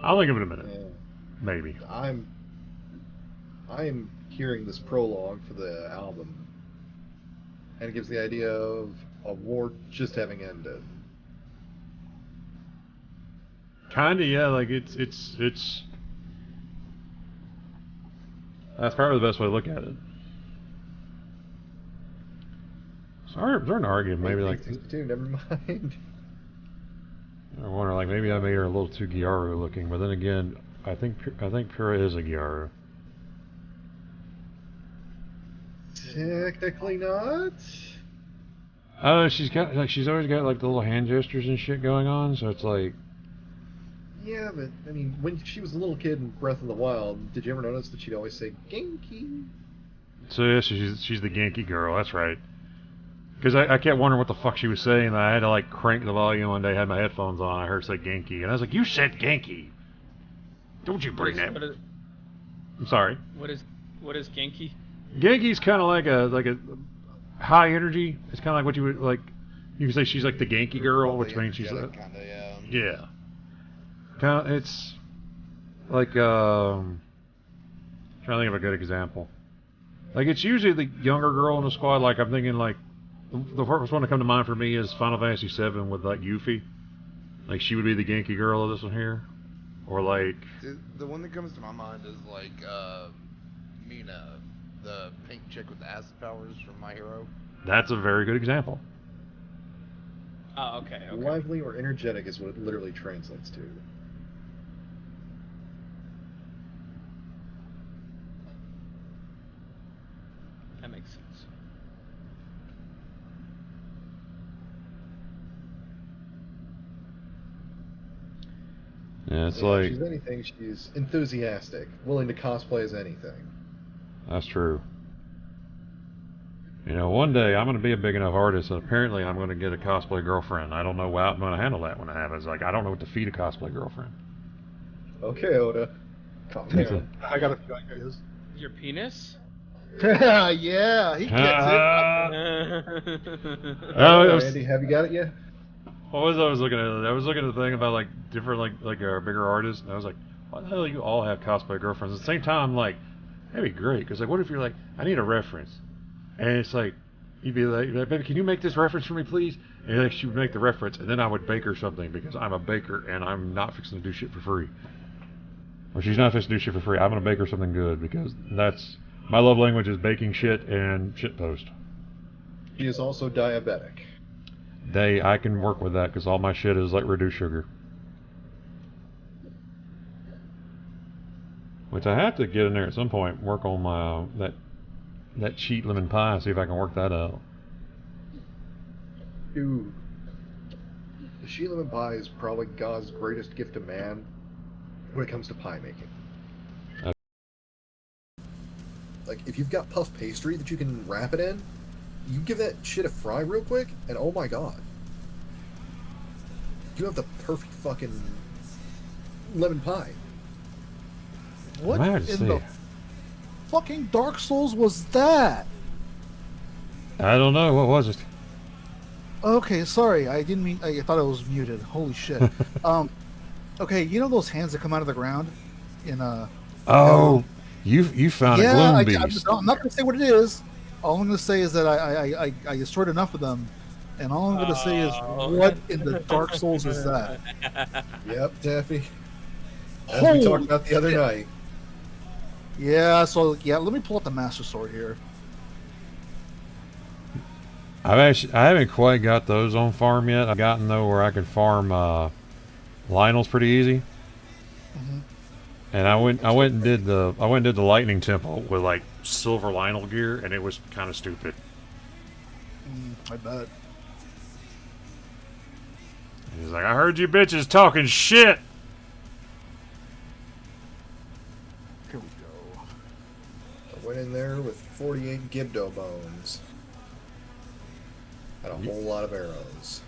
I'll think of it in a minute. Yeah. Maybe. I'm hearing this prologue for the album, and it gives the idea of a war just having ended. Kinda, yeah. Like it's. That's probably the best way to look at it. Sorry, they're an argument. Maybe like. 62, never mind. I wonder, like maybe I made her a little too Gyaru looking, but then again, I think Pura is a Gyaru. Technically not. She's always got like the little hand gestures and shit going on, so it's like. Yeah, but I mean, when she was a little kid in Breath of the Wild, did you ever notice that she'd always say Genki? So yeah, she's the Genki girl. That's right. Because I kept wondering what the fuck she was saying, and I had to like crank the volume one day. I had my headphones on. I heard her say Genki, and I was like, "You said Genki. Don't you bring that?" I'm sorry. What is Genki? Genki's kind of like a high energy. It's kind of like what you would like. You could say she's like the Genki girl, which means she's like, kinda, yeah. yeah. Kind of, it's like trying to think of a good example. Like it's usually the younger girl in the squad. Like I'm thinking like the first one to come to mind for me is Final Fantasy VII with like Yuffie. Like she would be the Genki girl of this one here, or like The one that comes to my mind is like Mina, the pink chick with the acid powers from My Hero. that's a very good example. Oh, okay. Lively or energetic is what it literally translates to. That makes sense. Yeah, it's Yeah, like if she's anything, she's enthusiastic, willing to cosplay as anything. that's true. You know, one day I'm going to be a big enough artist, and apparently I'm going to get a cosplay girlfriend. I don't know how I'm going to handle that when it happens. Like, I don't know what to feed a cosplay girlfriend. Okay, Oda. Calm It's down. I got a feeling it is. Your penis? Yeah, he gets it. Oh, it was- Andy, have you got it yet? What was I was looking at? I was looking at the thing about like different like bigger artists, and I was like, why the hell do you all have cosplay girlfriends? At the same time, like that'd be great because like, what if you're like, I need a reference, and it's like, you'd be like, baby, can you make this reference for me, please? And like she would make the reference, and then I would bake her something because I'm a baker and I'm not fixing to do shit for free. or she's not fixing to do shit for free, I'm gonna bake her something good because that's my love language is baking shit and shit post. He is also diabetic. I can work with that because all my shit is like reduced sugar. Which I have to get in there at some point, work on my that cheat lemon pie, see if I can work that out. Dude, the sheet lemon pie is probably God's greatest gift to man when it comes to pie making. Like, if you've got puff pastry that you can wrap it in, you give that shit a fry real quick, and oh my god. You have the perfect fucking lemon pie. What Mad to in see. the fucking Dark Souls was that? I don't know, what was it? Okay, sorry, I didn't mean. I thought I was muted. Holy shit. Okay, you know those hands that come out of the ground in Oh, you found a yeah, gloom I'm beast. not gonna say what it is. All I'm gonna say is that I destroyed enough of them, and all I'm gonna say is, what in the Dark Souls is that? Yep, Daffy. As Holy we talked about the other shit. night. Yeah, so yeah, let me pull up the Master Sword here. I haven't quite got those on farm yet. I've gotten though where I can farm Lionel's pretty easy. Mhm. And I went and did the Lightning Temple with like silver Lionel gear, and it was kind of stupid. I bet. He's like, I heard you bitches talking shit. Here we go. I went in there with 48 Gibdo bones. And a whole lot of arrows.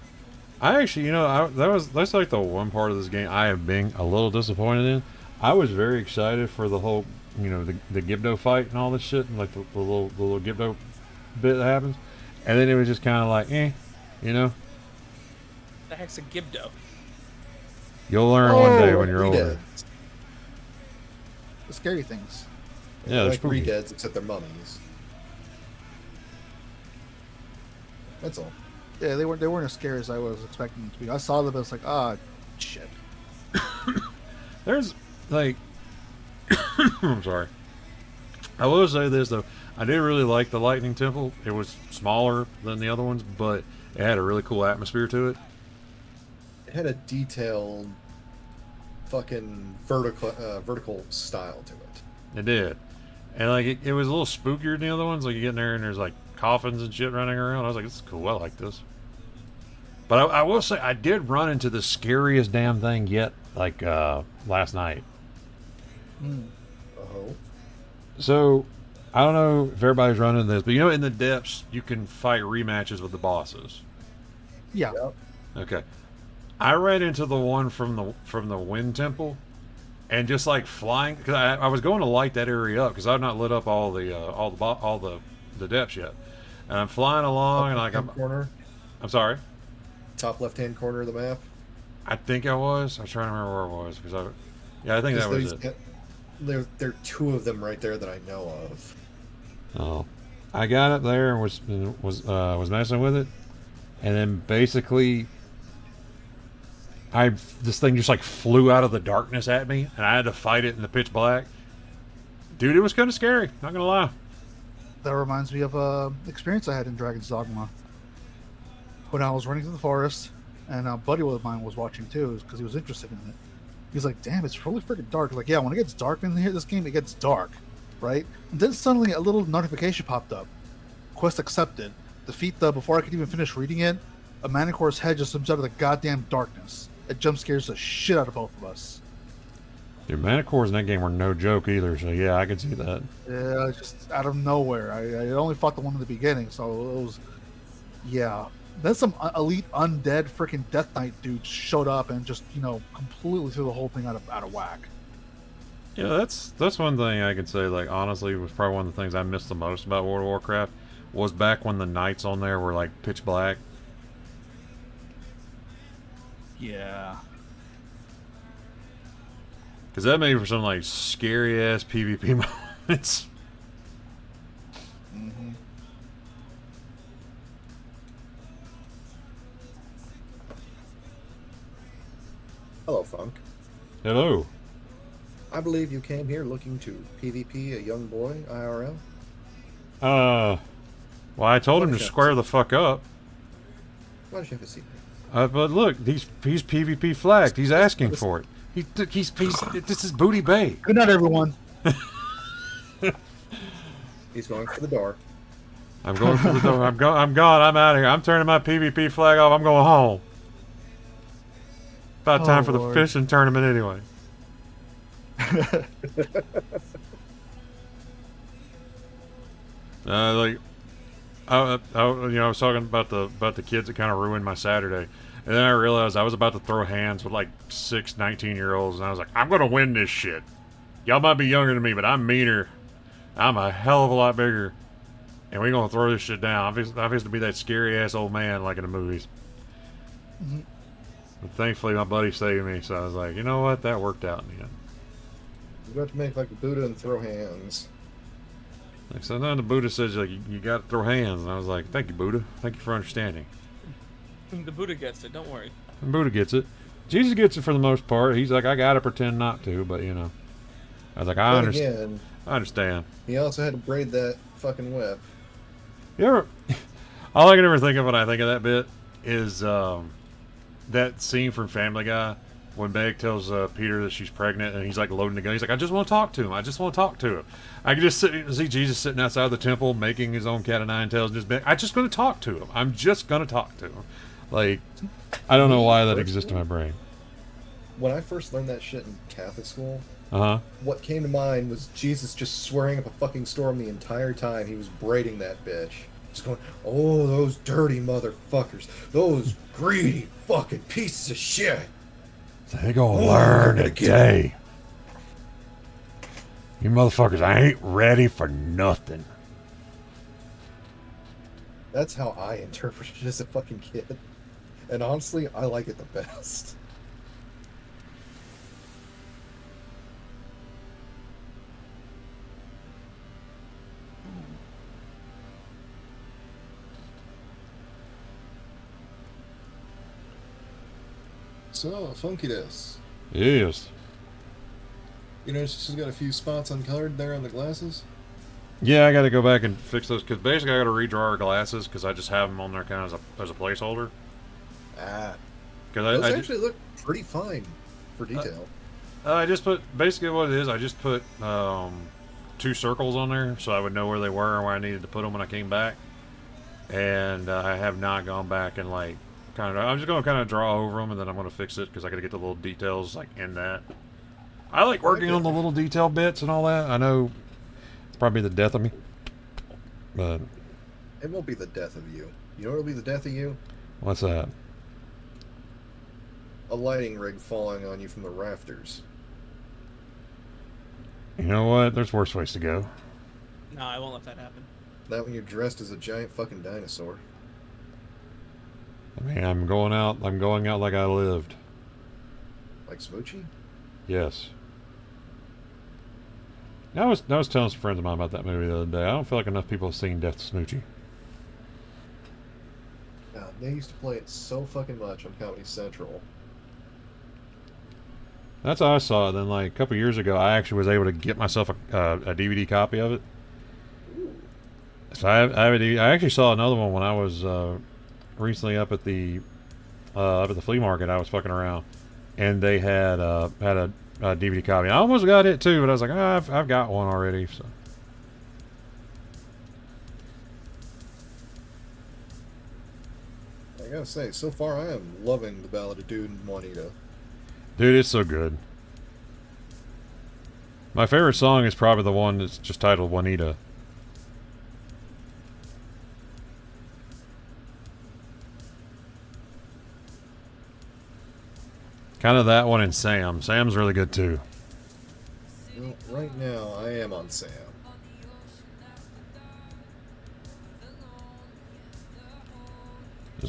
I actually, that's like the one part of this game I have been a little disappointed in. I was very excited for the whole, the Gibdo fight and all this shit, and like the little Gibdo bit that happens, and then it was just kind of like, The heck's a Gibdo? You'll learn one day when you're older. Redeads. The scary things. Yeah, they're like spooky. redeads, except they're mummies. That's all. Yeah, they weren't as scary as I was expecting them to be. I saw them, but it's like, shit. There's like, I'm sorry. I will say this though, I did really like the Lightning Temple. It was smaller than the other ones, but it had a really cool atmosphere to it. It had a detailed, fucking vertical style to it. It did, and like it was a little spookier than the other ones. Like you get in there and there's like coffins and shit running around. I was like, this is cool. I like this. But I will say, I did run into the scariest damn thing yet, like last night. Oh. So, I don't know if everybody's running this, but in the depths, you can fight rematches with the bosses. Yeah. Yep. Okay. I ran into the one from the Wind Temple, and just like flying, because I was going to light that area up because I've not lit up all the depths yet, and I'm flying along and like corner. I'm sorry. Top left-hand corner of the map. I think I was trying to remember where it was because I think that was it. There are two of them right there that I know of. Oh, I got up there and was messing with it, and then basically, this thing just like flew out of the darkness at me, and I had to fight it in the pitch black. Dude, it was kind of scary. Not gonna lie. That reminds me of a experience I had in Dragon's Dogma. When I was running through the forest, and a buddy of mine was watching too, because he was interested in it. He's like, "Damn, it's really freaking dark." Like, yeah, when it gets dark in here, this game, it gets dark, right? And then suddenly a little notification popped up. Quest accepted. Defeat before I could even finish reading it, a Manicore's head just comes out of the goddamn darkness. It jump scares the shit out of both of us. Dude, Manticores in that game were no joke either. So yeah, I could see that. Yeah, just out of nowhere. I only fought the one in the beginning, so it was, yeah. Then some elite undead freaking Death Knight dude showed up and just completely threw the whole thing out of whack. Yeah, that's one thing I could say. Like honestly, was probably one of the things I missed the most about World of Warcraft was back when the nights on there were like pitch black. Yeah. Because that made for some like scary ass PvP moments. Mm-hmm. Hello, Funk. Hello. I believe you came here looking to PvP a young boy, IRL. Well, I told him to What is that? square the fuck up. Why don't you have a seat? But look, he's PvP flagged. He's asking for it. He's this is Booty Bay. Good night, everyone. He's going for the door. I'm going for the door. I'm gone. I'm out of here. I'm turning my PvP flag off. I'm going home. About time Oh, for the Lord. fishing tournament anyway. Like, I was talking about the kids that kind of ruined my Saturday, and then I realized I was about to throw hands with like 6 19-year-olds, and I was like, I'm gonna win this shit. Y'all might be younger than me, but I'm meaner. I'm a hell of a lot bigger, and we're gonna throw this shit down. I'm supposed to be that scary ass old man like in the movies. Mhm. But thankfully, my buddy saved me, so I was like, you know what, that worked out in the end. You're about to make like a Buddha and throw hands. Like, so then the Buddha says, like, you got to throw hands, and I was like, thank you, Buddha. Thank you for understanding. The Buddha gets it. Don't worry. And Buddha gets it. Jesus gets it for the most part. He's like, I gotta pretend not to, but you know. I was like, I But understand. again, I understand. he also had to braid that fucking whip. You ever? All I can ever think of when I think of that bit is that scene from Family Guy when Meg tells Peter that she's pregnant, and he's like loading the gun. He's like, I just want to talk to him. I just want to talk to him. I can just see Jesus sitting outside the temple making his own cat of nine tails, and just being, I'm just going to talk to him. I'm just going to talk to him. Like, I don't know why that exists in my brain. When I first learned that shit in Catholic school, Uh-huh. what came to mind was Jesus just swearing up a fucking storm the entire time he was braiding that bitch. Just going, oh, those dirty motherfuckers. Those greedy fucking pieces of shit. They gonna Oh, learn they're gonna get today. You motherfuckers, I ain't ready for nothing. That's how I interpreted it as a fucking kid. And honestly, I like it the best. So, Funky this. Yes. You notice she's got a few spots uncolored there on the glasses? Yeah, I got to go back and fix those because basically I got to redraw her glasses because I just have them on there kind of as a placeholder. Ah. Because Those actually look pretty fine for detail. I just put basically what it is. I just put 2 circles on there so I would know where they were and where I needed to put them when I came back. And I have not gone back and like kind of. I'm just going to kind of draw over them and then I'm going to fix it because I got to get the little details like in that. I like working on the little detail bits and all that. I know it's probably the death of me, but It won't be the death of you. You know what'll be the death of you? what's that? A lighting rig falling on you from the rafters. You know what? There's worse ways to go. No, I won't let that happen. That when you're dressed as a giant fucking dinosaur. I mean, I'm going out like I lived. Like Smoochie? Yes. I was telling some friends of mine about that movie the other day. I don't feel like enough people have seen Death to Smoochie. God, they used to play it so fucking much on Comedy Central. That's how I saw it. Then, like a couple years ago, I actually was able to get myself a DVD copy of it. So I have a DVD. I actually saw another one when I was recently up at the flea market. I was fucking around, and they had a DVD copy. I almost got it too, but I was like, I've got one already. So. I gotta say, so far I am loving the Ballad of Dude and Juanita. Dude, it's so good. My favorite song is probably the one that's just titled Juanita. Kind of that one and Sam. Sam's really good too. Well, right now I am on Sam.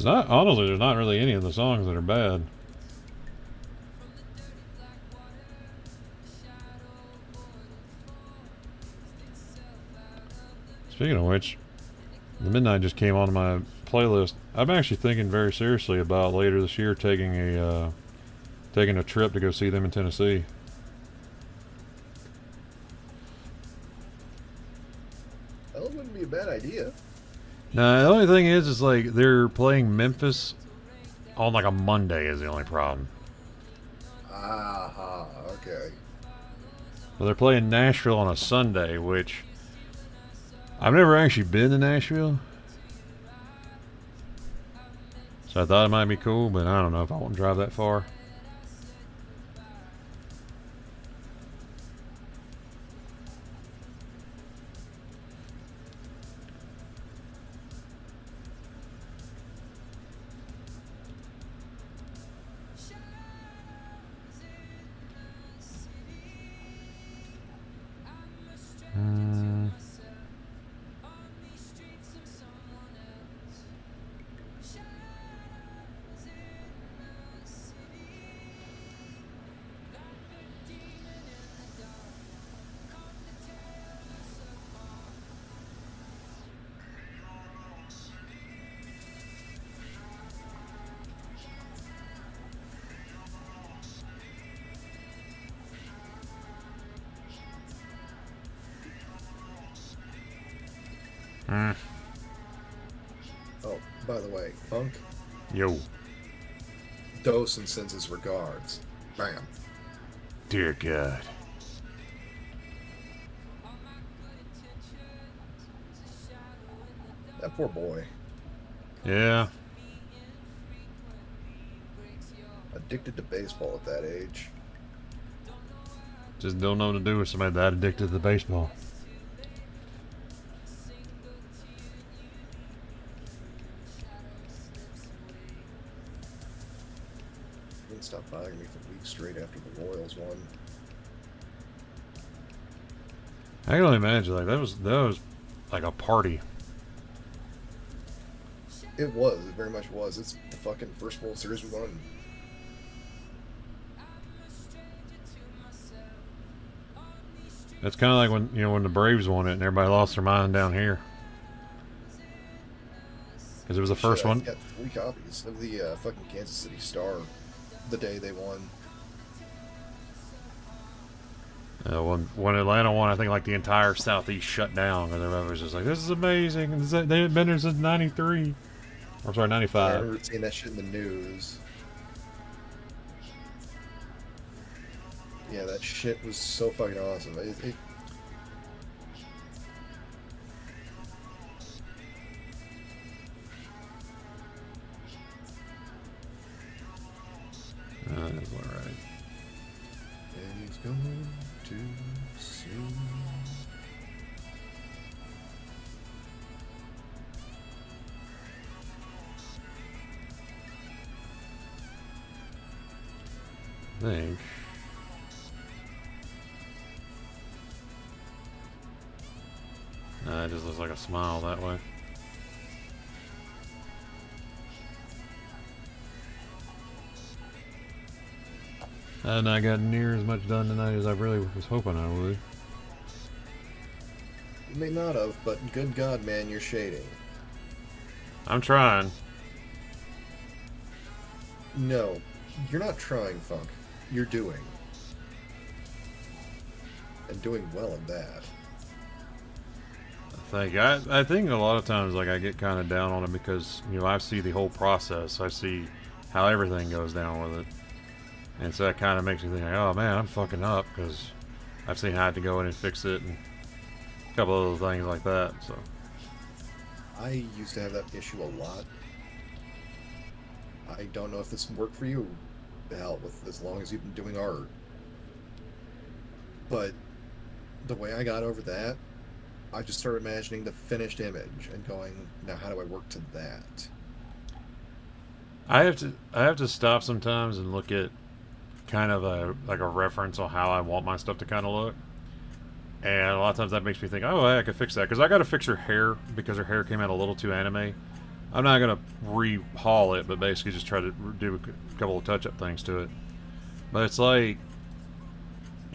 Honestly, there's not really any of the songs that are bad. Speaking of which, The Midnight just came onto my playlist. I'm actually thinking very seriously about later this year taking a trip to go see them in Tennessee. Well, it wouldn't be a bad idea. No, the only thing is like they're playing Memphis on like a Monday is the only problem. Aha, okay. Well, they're playing Nashville on a Sunday, which I've never actually been to Nashville. So I thought it might be cool, but I don't know if I want to drive that far. Hmm. Oh, by the way, Funk, Yo, Dawson sends his regards. Bam. dear God. That poor boy. Yeah. Addicted to baseball at that age. Just don't know what to do with somebody that addicted to baseball. Didn't stop bothering me for weeks straight after the Royals won. I can only imagine like that was like a party. It was. It very much was. It's the fucking first World Series we won. It's kind of like when the Braves won it and everybody lost their mind down here. Because it was the first Shit, one. I got 3 copies of the fucking Kansas City Star the day they won. When Atlanta won, I think like the entire Southeast shut down because everybody was just like, "This is amazing!" And they had been there since '93. I'm sorry, I '95. remember seeing that shit in the news. Yeah, that shit was so fucking awesome. That's all right. And he's going to see. I think. It just looks like a smile that way. And I got near as much done tonight as I really was hoping I would. You may not have, but good God, man, you're shading. I'm trying. No, you're not trying, Funk. You're doing. And doing well at that. I think a lot of times like I get kind of down on it because I see the whole process. I see how everything goes down with it, and so that kind of makes me think, like, oh man, I'm fucking up because I've seen how I had to go in and fix it and a couple of other things like that. So I used to have that issue a lot. I don't know if this would work for you. The hell with as long as you've been doing art. But the way I got over that, I just started imagining the finished image and going, now how do I work to that? I have to stop sometimes and look at kind of a reference on how I want my stuff to kind of look. And a lot of times that makes me think, oh, hey, I could fix that. Because I got to fix her hair because her hair came out a little too anime. I'm not going to re-haul it, but basically just try to do a couple of touch-up things to it. But it's like,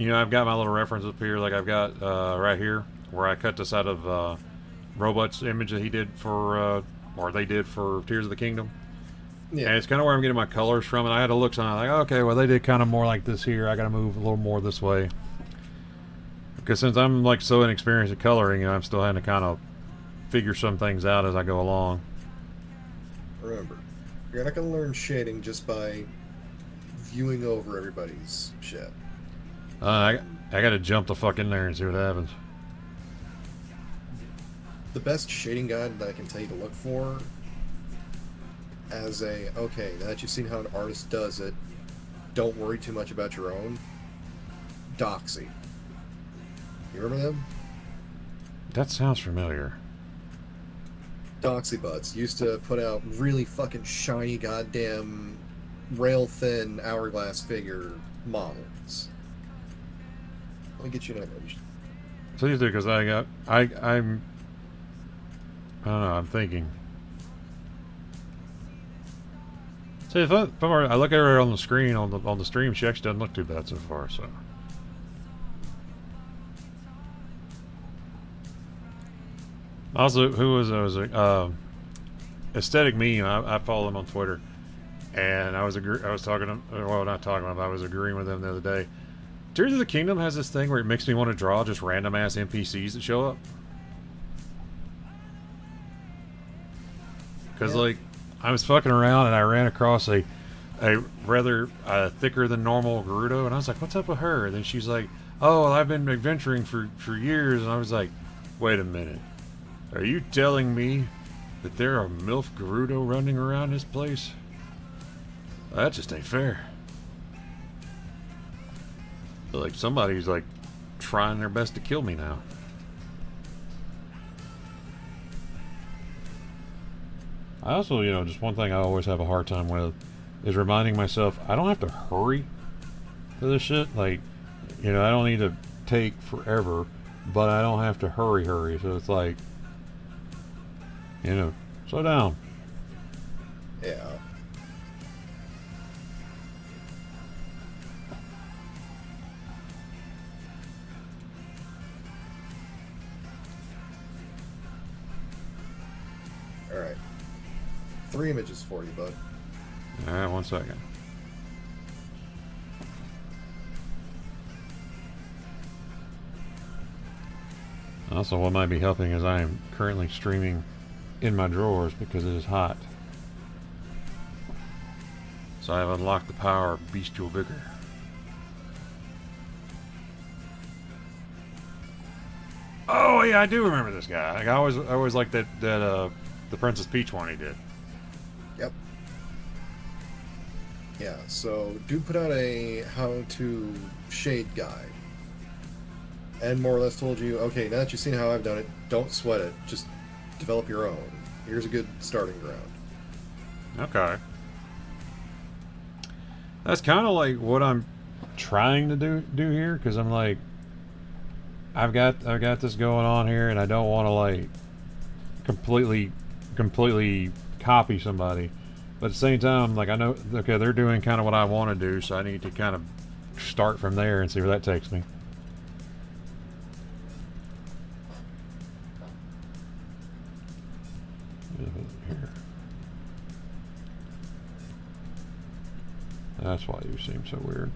I've got my little reference up here. Like I've got right here where I cut this out of Robot's image that he did for, or they did for Tears of the Kingdom. Yeah. And it's kind of where I'm getting my colors from. And I had to look something like, okay, well, they did kind of more like this here. I got to move a little more this way. Because since I'm like so inexperienced at coloring, I'm still having to kind of figure some things out as I go along. Remember, you're not going to learn shading just by viewing over everybody's shit. I got to jump the fuck in there and see what happens. The best shading guide that I can tell you to look for as a, okay, now that you've seen how an artist does it, don't worry too much about your own. Doxy. You remember them? That sounds familiar. Doxy Butts used to put out really fucking shiny goddamn rail thin hourglass figure models. Let me get you an image. Please do, because I'm I don't know, I'm thinking. See, if I look at her on the screen on the stream, she actually doesn't look too bad so far. So. Also, who was Aesthetic Meme? I follow him on Twitter, and I was talking to, well, not talking to him, I was agreeing with him the other day. Tears of the Kingdom has this thing where it makes me want to draw just random ass NPCs that show up. Because like I was fucking around and I ran across a rather thicker than normal Gerudo, and I was like, "What's up with her?" And then she's like, "Oh, well, I've been adventuring for years," and I was like, "Wait a minute. Are you telling me that there are MILF Gerudo running around this place? That just ain't fair." Like, somebody's, like, trying their best to kill me now. I also, just one thing I always have a hard time with is reminding myself I don't have to hurry for this shit. Like, I don't need to take forever, but I don't have to hurry. So it's like, slow down. Yeah. Alright. 3 images for you, bud. Alright, 1 second. Also, what might be helping is I am currently streaming in my drawers because it is hot. So I have unlocked the power of bestial vigor. Oh yeah, I do remember this guy. Like, I always liked that the Princess Peach one he did. Yep. Yeah, so dude put out a how to shade guide. And more or less told you, okay, now that you've seen how I've done it, don't sweat it. Just develop your own. Here's a good starting ground. Okay. That's kind of like what I'm trying to do here, because I'm like, I've got this going on here, and I don't want to like completely copy somebody, but at the same time, like, I know, okay, they're doing kind of what I want to do, so I need to kind of start from there and see where that takes me. Here. That's why you seem so weird.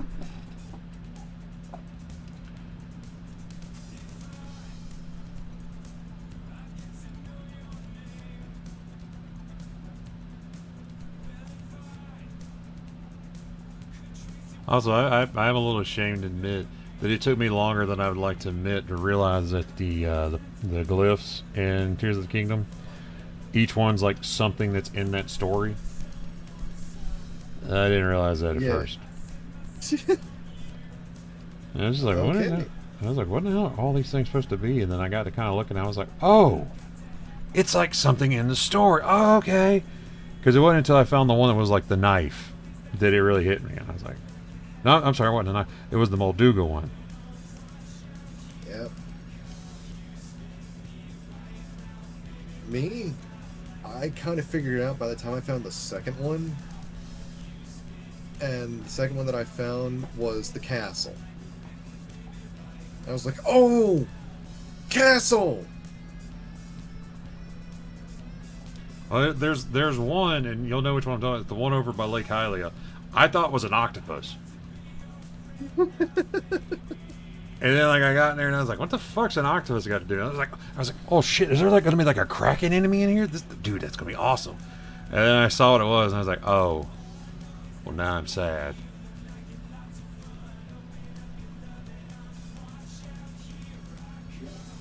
Also, I'm a little ashamed to admit that it took me longer than I would like to admit to realize that the glyphs in Tears of the Kingdom, each one's like something that's in that story. I didn't realize that at first. And I was just like, what is that? I was like, what the hell are all these things supposed to be? And then I got to kind of looking, and I was like, oh, it's like something in the story. Oh, okay. Because it wasn't until I found the one that was like the knife that it really hit me. And I was like, no, I'm sorry, it wasn't a knife. It was the Molduga one. Yep. Me, I kind of figured it out by the time I found the second one. And the second one that I found was the castle. I was like, oh, castle! Well, there's one, and you'll know which one I'm talking about. The one over by Lake Hylia. I thought was an octopus. And then like I got in there and I was like, what the fuck's an octopus got to do? And I was like, oh shit, is there like gonna be like a Kraken enemy in here? Dude, that's gonna be awesome. And then I saw what it was and I was like, oh, well now I'm sad.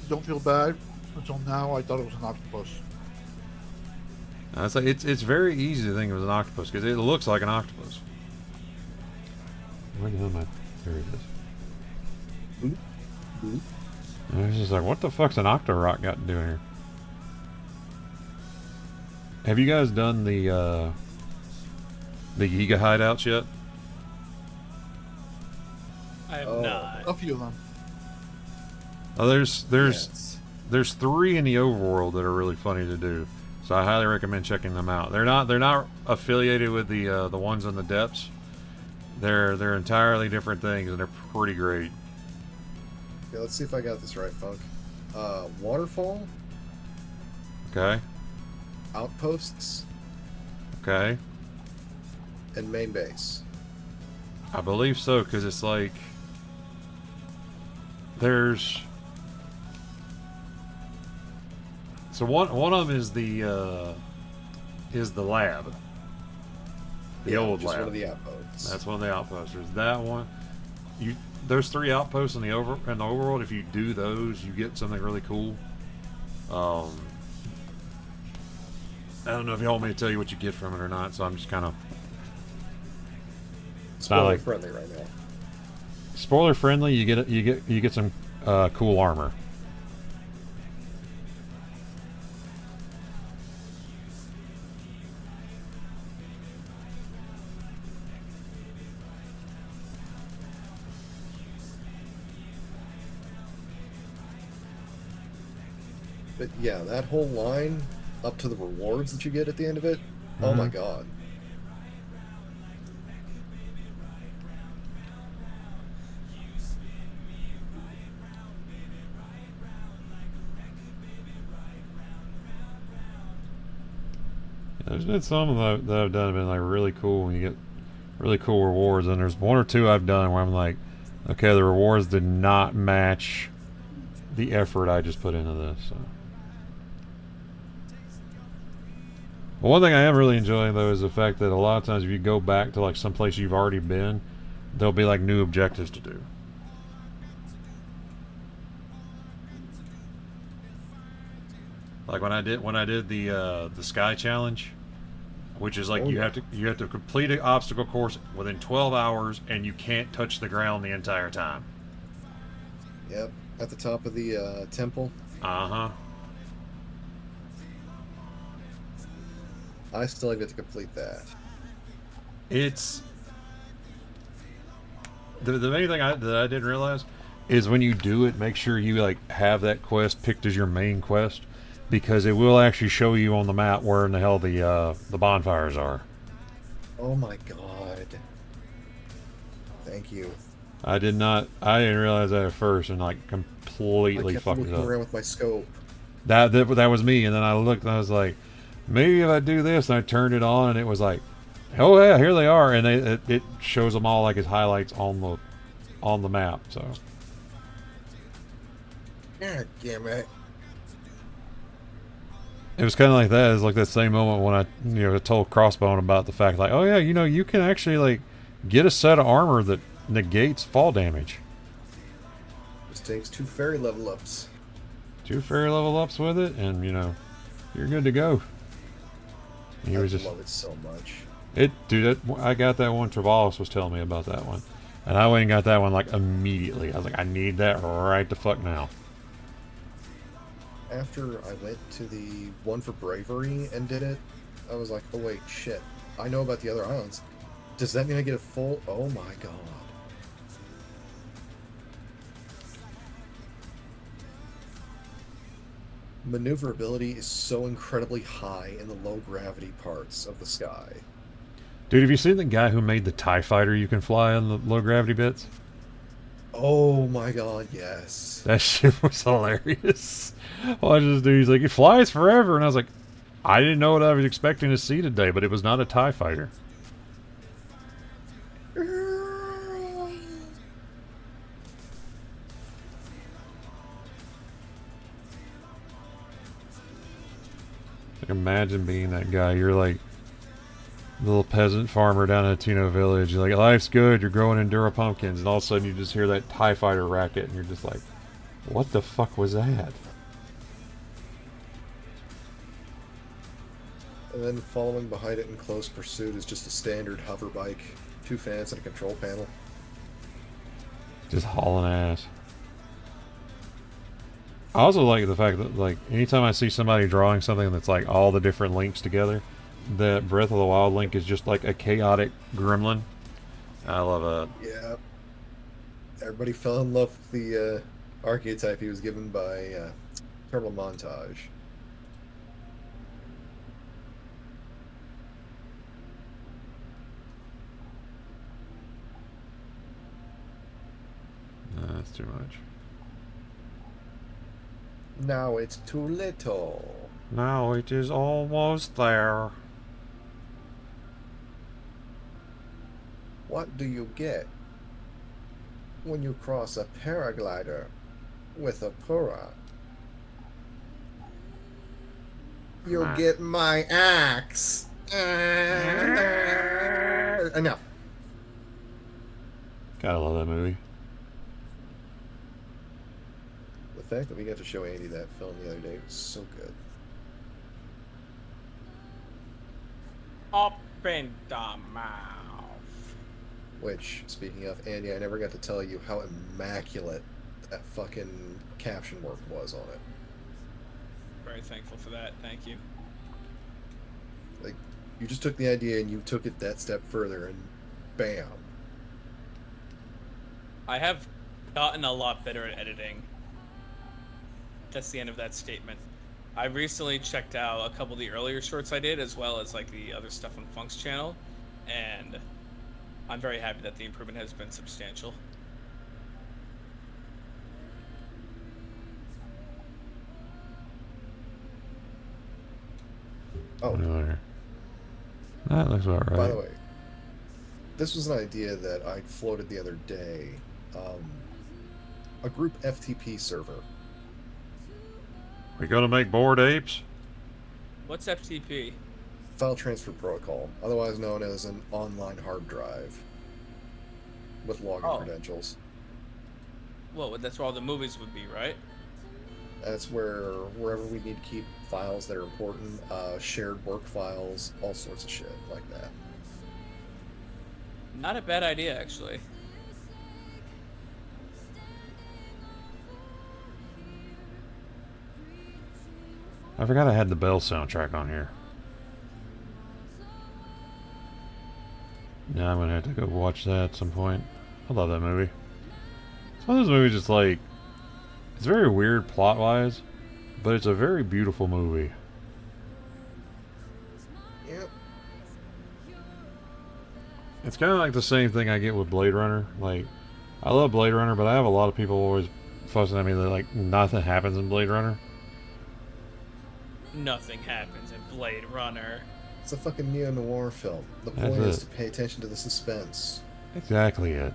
Don't feel bad. Until now, I thought it was an octopus. I was like, it's very easy to think it was an octopus because it looks like an octopus. Where the hell am I? There it is. I was just like, what the fuck's an Octorok got to do here? Have you guys done the Giga hideouts yet? I have Oh. not. A few of them. Oh, there's Yes. there's 3 in the overworld that are really funny to do. So I highly recommend checking them out. They're not affiliated with the ones in the depths. They're entirely different things and they're pretty great. Yeah, let's see if I got this right, Funk. Waterfall, Okay? outposts, Okay? and main base. I believe so, because it's like there's so one of them is the lab, the old just lab. one of the outposts. That's one of the outposts. There's that one. There's 3 outposts in the overworld. If you do those, you get something really cool. I don't know if y'all want me to tell you what you get from it or not, so I'm just kind of Spoiler like- friendly right now. spoiler friendly. You get some cool armor. But yeah, that whole line up to the rewards that you get at the end of it. Oh my Mhm. god. There's been some that I've done have been like really cool when you get really cool rewards, and there's 1 or 2 I've done where I'm like, okay, the rewards did not match the effort I just put into this. So. But one thing I am really enjoying though is the fact that a lot of times if you go back to like some place you've already been, there'll be like new objectives to do. Like when I did the Sky Challenge, which is like Oh, you yeah. have to complete an obstacle course within 12 hours and you can't touch the ground the entire time. Yep. At the top of the temple. Uh-huh. I still get to complete that. It's the main thing that I didn't realize is when you do it, make sure you like have that quest picked as your main quest, because it will actually show you on the map where in the hell the bonfires are. Oh my god. Thank you. I didn't realize that at first and like I completely kept fucked it looking up. around with my scope. That was me, and then I looked and I was like, maybe if I do this, and I turned it on and it was like, oh yeah, here they are, and it shows them all like as highlights on the map. So God damn it. it was kind of like that. It's like that same moment when I told Crossbone about the fact like, oh yeah, you can actually like get a set of armor that negates fall damage. Just takes 2 fairy level ups. 2 fairy level ups with it, and you're good to go. He I was just love it so much. I got that one. Travalis was telling me about that one, and I went and got that one like immediately. I was like, I need that right the fuck now. After I went to the one for bravery and did it, I was like, oh wait, shit. I know about the other islands. Does that mean I get a full? Oh my god. Maneuverability is so incredibly high in the low gravity parts of the sky. Dude, have you seen the guy who made the TIE fighter you can fly on the low gravity bits? Oh my god, yes. That shit was hilarious. Watch this dude. He's like, it flies forever, and I was like, I didn't know what I was expecting to see today, but it was not a TIE fighter. imagine being that guy. You're like little peasant farmer down in a Tino village. You're like, life's good. You're growing Endura pumpkins, and all of a sudden you just hear that TIE fighter racket, and you're just like, what the fuck was that? And then following behind it in close pursuit is just a standard hover bike, 2 fans and a control panel. Just hauling ass. I also like the fact that, like, anytime I see somebody drawing something that's like all the different links together, the Breath of the Wild link is just like a chaotic gremlin. I love it. Yeah. Everybody fell in love with the archetype he was given by Turtle Montage. No, that's too much. Now it's too little. Now it is almost there. What do you get when you cross a paraglider with a Pura? You'll get my axe. Enough. Gotta love that movie. The fact that we got to show Andy that film the other day was so good. Open the mouth. Which, speaking of, Andy, I never got to tell you how immaculate that fucking caption work was on it. Very thankful for that. Thank you. Like, you just took the idea and you took it that step further, and bam. I have gotten a lot better at editing. That's the end of that statement. I recently checked out a couple of the earlier shorts I did, as well as like the other stuff on Funk's channel, and I'm very happy that the improvement has been substantial. Oh, Another. That looks about right. by the way, this was an idea that I floated the other day. A group FTP server. We gonna make bored apes? What's FTP? File transfer protocol, otherwise known as an online hard drive with login credentials. Well, that's where all the movies would be, right? That's wherever we need to keep files that are important, shared work files, all sorts of shit like that. Not a bad idea, actually. I forgot I had the Bell soundtrack on here. Now I'm gonna have to go watch that at some point. I love that movie. It's one of those movies that's like, it's very weird plot-wise, but it's a very beautiful movie. Yep. It's kind of like the same thing I get with Blade Runner. Like, I love Blade Runner, but I have a lot of people always fussing at me that like nothing happens in Blade Runner. Nothing happens in Blade Runner. It's a fucking neo-noir film. The That's point is it. to pay attention to the suspense. Exactly it.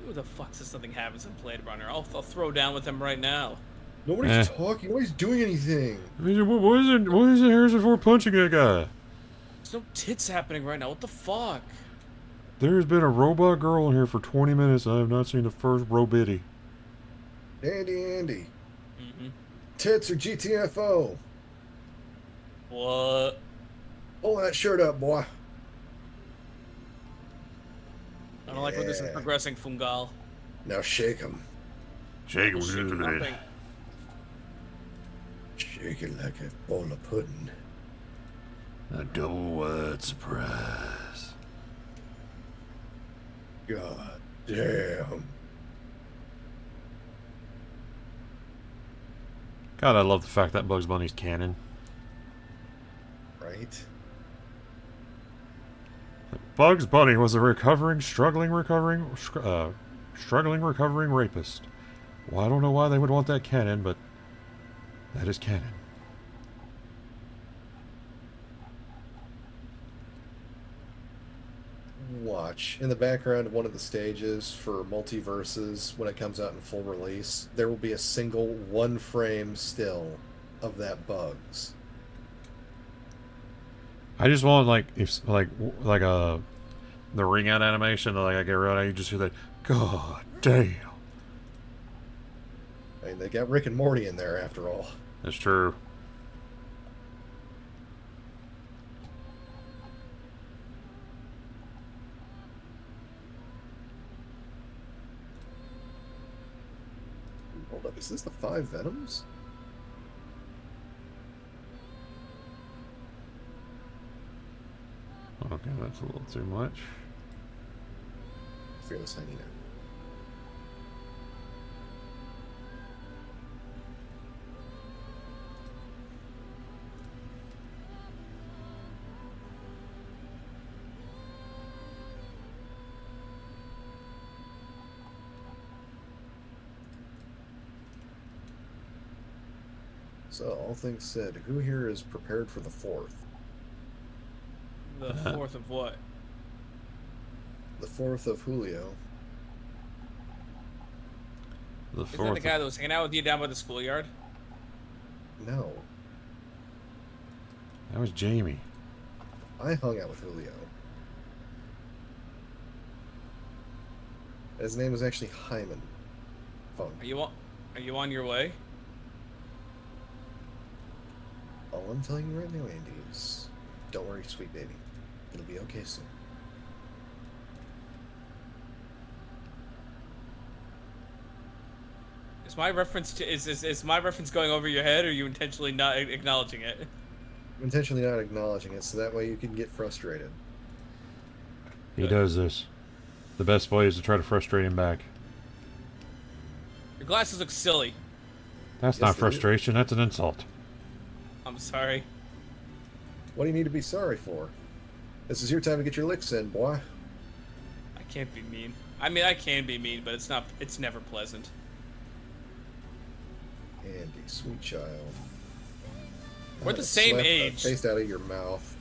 Who the fuck says something happens in Blade Runner? I'll throw down with him right now. Nobody's talking, nobody's doing anything. What is it Harrison Ford punching that guy? There's no tits happening right now. What the fuck? There's been a robot girl in here for 20 minutes and I have not seen the first robitty. Andy. Mm-hmm. Tits or GTFO? What? Pull that shirt up, boy. I don't like where this is progressing, Fungal. Now shake him. Shake him Shake him up. Shake it like a bowl of pudding. A double wide surprise. God damn. God, I love the fact that Bugs Bunny's canon. Right? Bugs Bunny was a struggling recovering rapist. Well, I don't know why they would want that canon, but that is canon. Watch. In the background of one of the stages for Multiverses, when it comes out in full release, there will be a single one frame still of that bugs. I just want like if like the ring out animation. Like I get around, you just hear that. God damn. I mean, they got Rick and Morty in there after all. That's true. Hold up, is this the 5 Venoms? Okay, that's a little too much. Fearless Hyena. So, all things said, who here is prepared for the 4th? The fourth of what? The 4th of Julio. The Isn't that fourth. the guy that was hanging out with you down by the schoolyard? No, That was Jamie. I hung out with Julio. His name was actually Hyman. Funk. Are you on your way? All I'm telling you right now, Andy, is don't worry, sweet baby. It'll be okay soon. Is my reference to is my reference going over your head, or are you intentionally not acknowledging it? I'm intentionally not acknowledging it, so that way you can get frustrated. He does this. The best way is to try to frustrate him back. Your glasses look silly. That's Yes, not they do. frustration. That's an insult. I'm sorry. What do you need to be sorry for? This is your time to get your licks in, boy. I can't be mean. I mean, I can be mean, but it's not. It's never pleasant. Andy, sweet child. We're the same Slap that age. taste out of your mouth.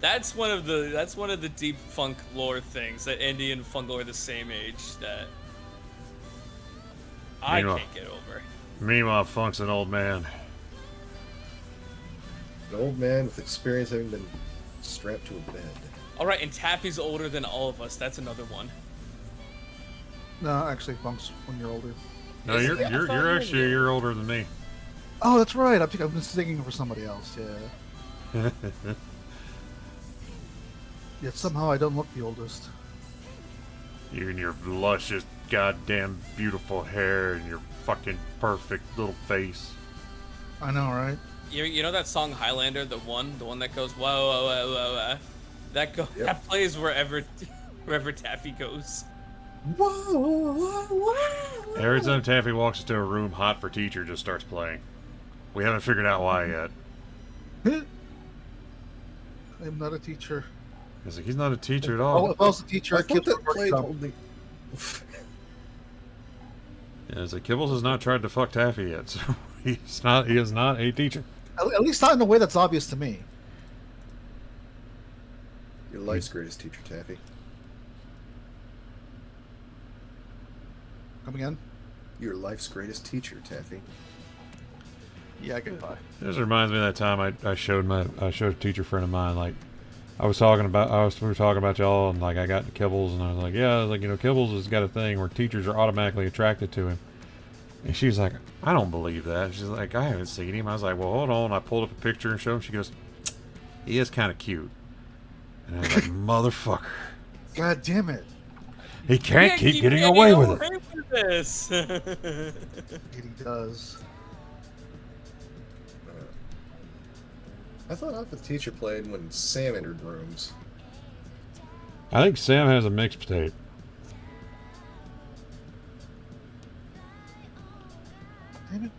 That's one of the deep funk lore things that Andy and Fungal are the same age that I Meanwhile- can't get over. Meanwhile, Funk's an old man. An old man with experience having been strapped to a bed. All right, and Taffy's older than all of us. That's another one. No, actually, Funk's 1 year older. No, Is you're it? I you're thought you're you actually a were- year older than me. Oh, that's right. I've been singing for somebody else. Yeah. Yet somehow I don't look the oldest. You and your luscious, goddamn beautiful hair and your fucking perfect little face. I know, right? You know that song Highlander, the one that goes whoa whoa whoa whoa, whoa. Yep. That plays wherever Taffy goes. Every time Taffy walks into a room, Hot for Teacher just starts playing. We haven't figured out why yet. I'm not a teacher. He's like, he's not a teacher at Oh, all. if I was a teacher, I I'd thought keep that played them. only... Yeah, it's like Kibbles has not tried to fuck Taffy yet, so he is not a teacher. At least not in a way that's obvious to me. Your life's greatest teacher, Taffy. Come again? Your life's greatest teacher, Taffy. Yeah, goodbye. This reminds me of that time I showed a teacher friend of mine, like we were talking about y'all, and like I got Kibbles, and I was like, yeah, like, you know, Kibbles has got a thing where teachers are automatically attracted to him. And she's like, I don't believe that. She's like, I haven't seen him. I was like, well, hold on. I pulled up a picture and showed him. She goes, he is kind of cute. And I was like, motherfucker, God damn it. he can't keep getting away with it. With this. He does. I thought Off with Teacher played when Sam entered rooms. I think Sam has a mixtape. Damn it.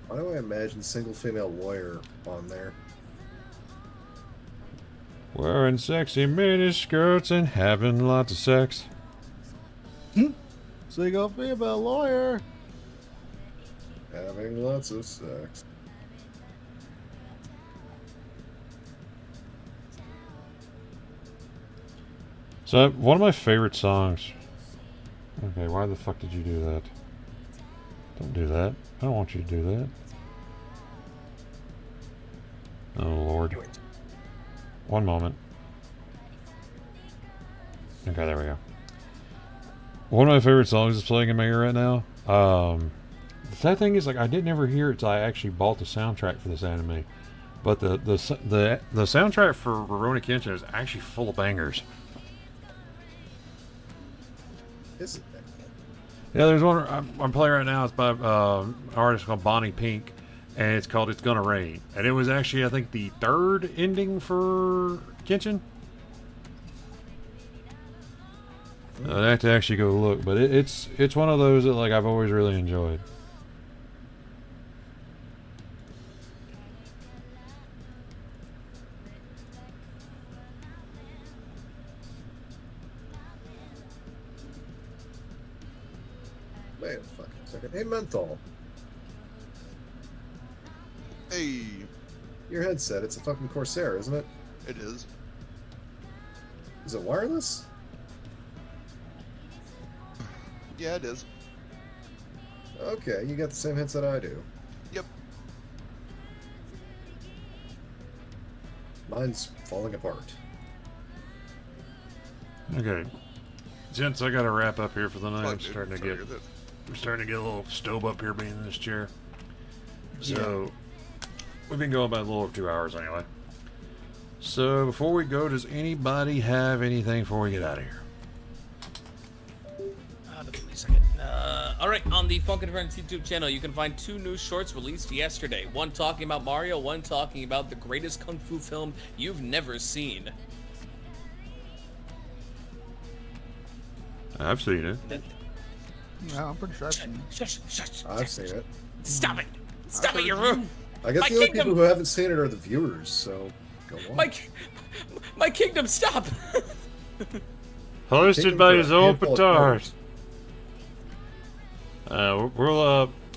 Why do I imagine single female lawyer on there? Wearing sexy mini skirts and having lots of sex. Single female lawyer. Having lots of sex. So one of my favorite songs. Okay, why the fuck did you do that? Don't do that. I don't want you to do that. Oh Lord. One moment. Okay, there we go. One of my favorite songs is playing in my ear right now. The sad thing is, like, I didn't ever hear it until I actually bought the soundtrack for this anime. But the soundtrack for Rurouni Kenshin is actually full of bangers. Is it? Yeah, there's one I'm playing right now. It's by an artist called Bonnie Pink, and it's called "It's Gonna Rain." And it was actually, I think, the third ending for Kenshin. I have to actually go look, but it's one of those that, like, I've always really enjoyed. Wait a fucking second. Hey, Menthol. Hey, Your headset, it's a fucking Corsair, isn't it? it is. Is it wireless? Yeah, it is. Okay, you got the same headset I do. Yep. Mine's falling apart. Okay, gents, I gotta wrap up here for the night. Fuck, I'm dude. starting to Sorry get to hear this. we're starting to get a little stove up here being in this chair. So we've been going about a little over 2 hours anyway. So before we go, does anybody have anything before we get out of here? Wait a second. All right, on the Funkin' Friends YouTube channel, you can find 2 new shorts released yesterday. One talking about Mario, one talking about the greatest kung fu film you've never seen. I've seen it. Yeah, I'm pretty sure I've seen it. Shush, shush. I've seen it. Stop it. Stop it, you're rude. I guess My the only kingdom. people who haven't seen it are the viewers, so go on. My kingdom, stop. Hosted Kingdom by for his a own handful of petard. players.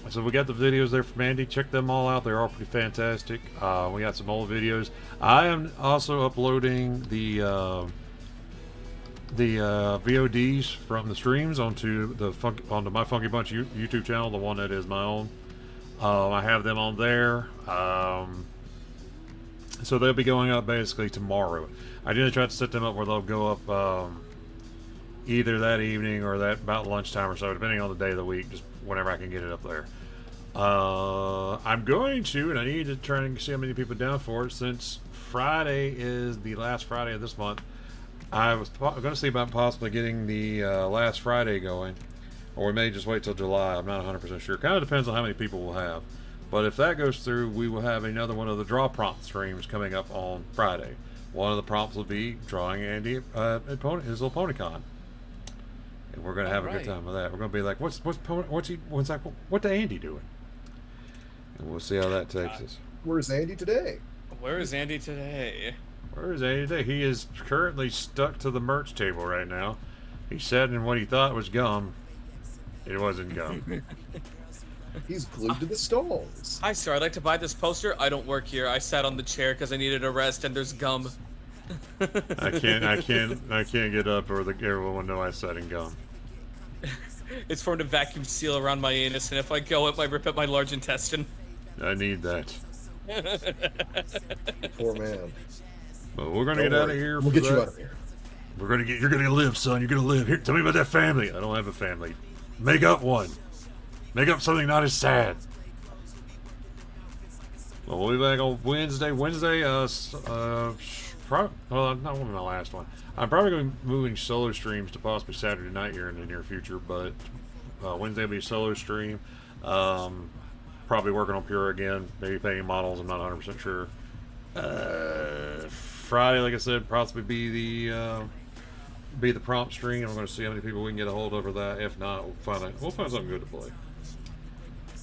So we got the videos there from Andy. Check them all out. They're all pretty fantastic. We got some old videos. I am also uploading the VODs from the streams onto my Funky Bunch YouTube channel, the one that is my own. I have them on there. So they'll be going up basically tomorrow. I did try to set them up where they'll go up either that evening or that about lunchtime or so, depending on the day of the week, just whenever I can get it up there. I'm going to, and I need to try and see how many people are down for it, since Friday is the last Friday of this month. I was going to see about possibly getting the last Friday going, or we may just wait till July. I'm not 100% sure. Kind of depends on how many people we'll have. But if that goes through, we will have another one of the draw prompt streams coming up on Friday. One of the prompts will be drawing Andy at his little PonyCon, and we're going to have a good time with that. We're going to be like, what's the Andy doing? And we'll see how that takes us. Where's Andy today? Where is Andy today? Where is Andy today? He is currently stuck to the merch table right now. He sat in what he thought was gum. It wasn't gum. He's glued to the stalls. Hi, sir. I'd like to buy this poster. I don't work here. I sat on the chair because I needed a rest, and there's gum. I can't get up, or everyone will know I sat in gum. It's formed a vacuum seal around my anus, and if I go, it might rip up my large intestine. I need that. Poor man. But we're gonna Don't get out of worry. here. We'll for get you that. out of here. You're gonna live, son. You're gonna live. Here, tell me about that family. I don't have a family. Make up one. Make up something not as sad. Well, we'll be back on Wednesday. Well, not one of my last one. I'm probably going to be moving solo streams to possibly Saturday night here in the near future, but Wednesday will be a solo stream. Probably working on Pure again, maybe painting models. I'm not 100% sure. Friday, like I said, possibly be the prompt stream. I'm going to see how many people we can get a hold of for that. If not, we'll find something good to play.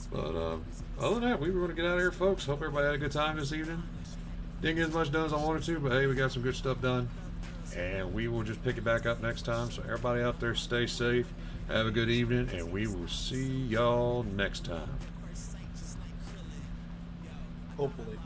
But other than that, we were going to get out of here, folks. Hope everybody had a good time this evening. Didn't get as much done as I wanted to, but hey, we got some good stuff done. And we will just pick it back up next time. So everybody out there, stay safe. Have a good evening, and we will see y'all next time. Hopefully.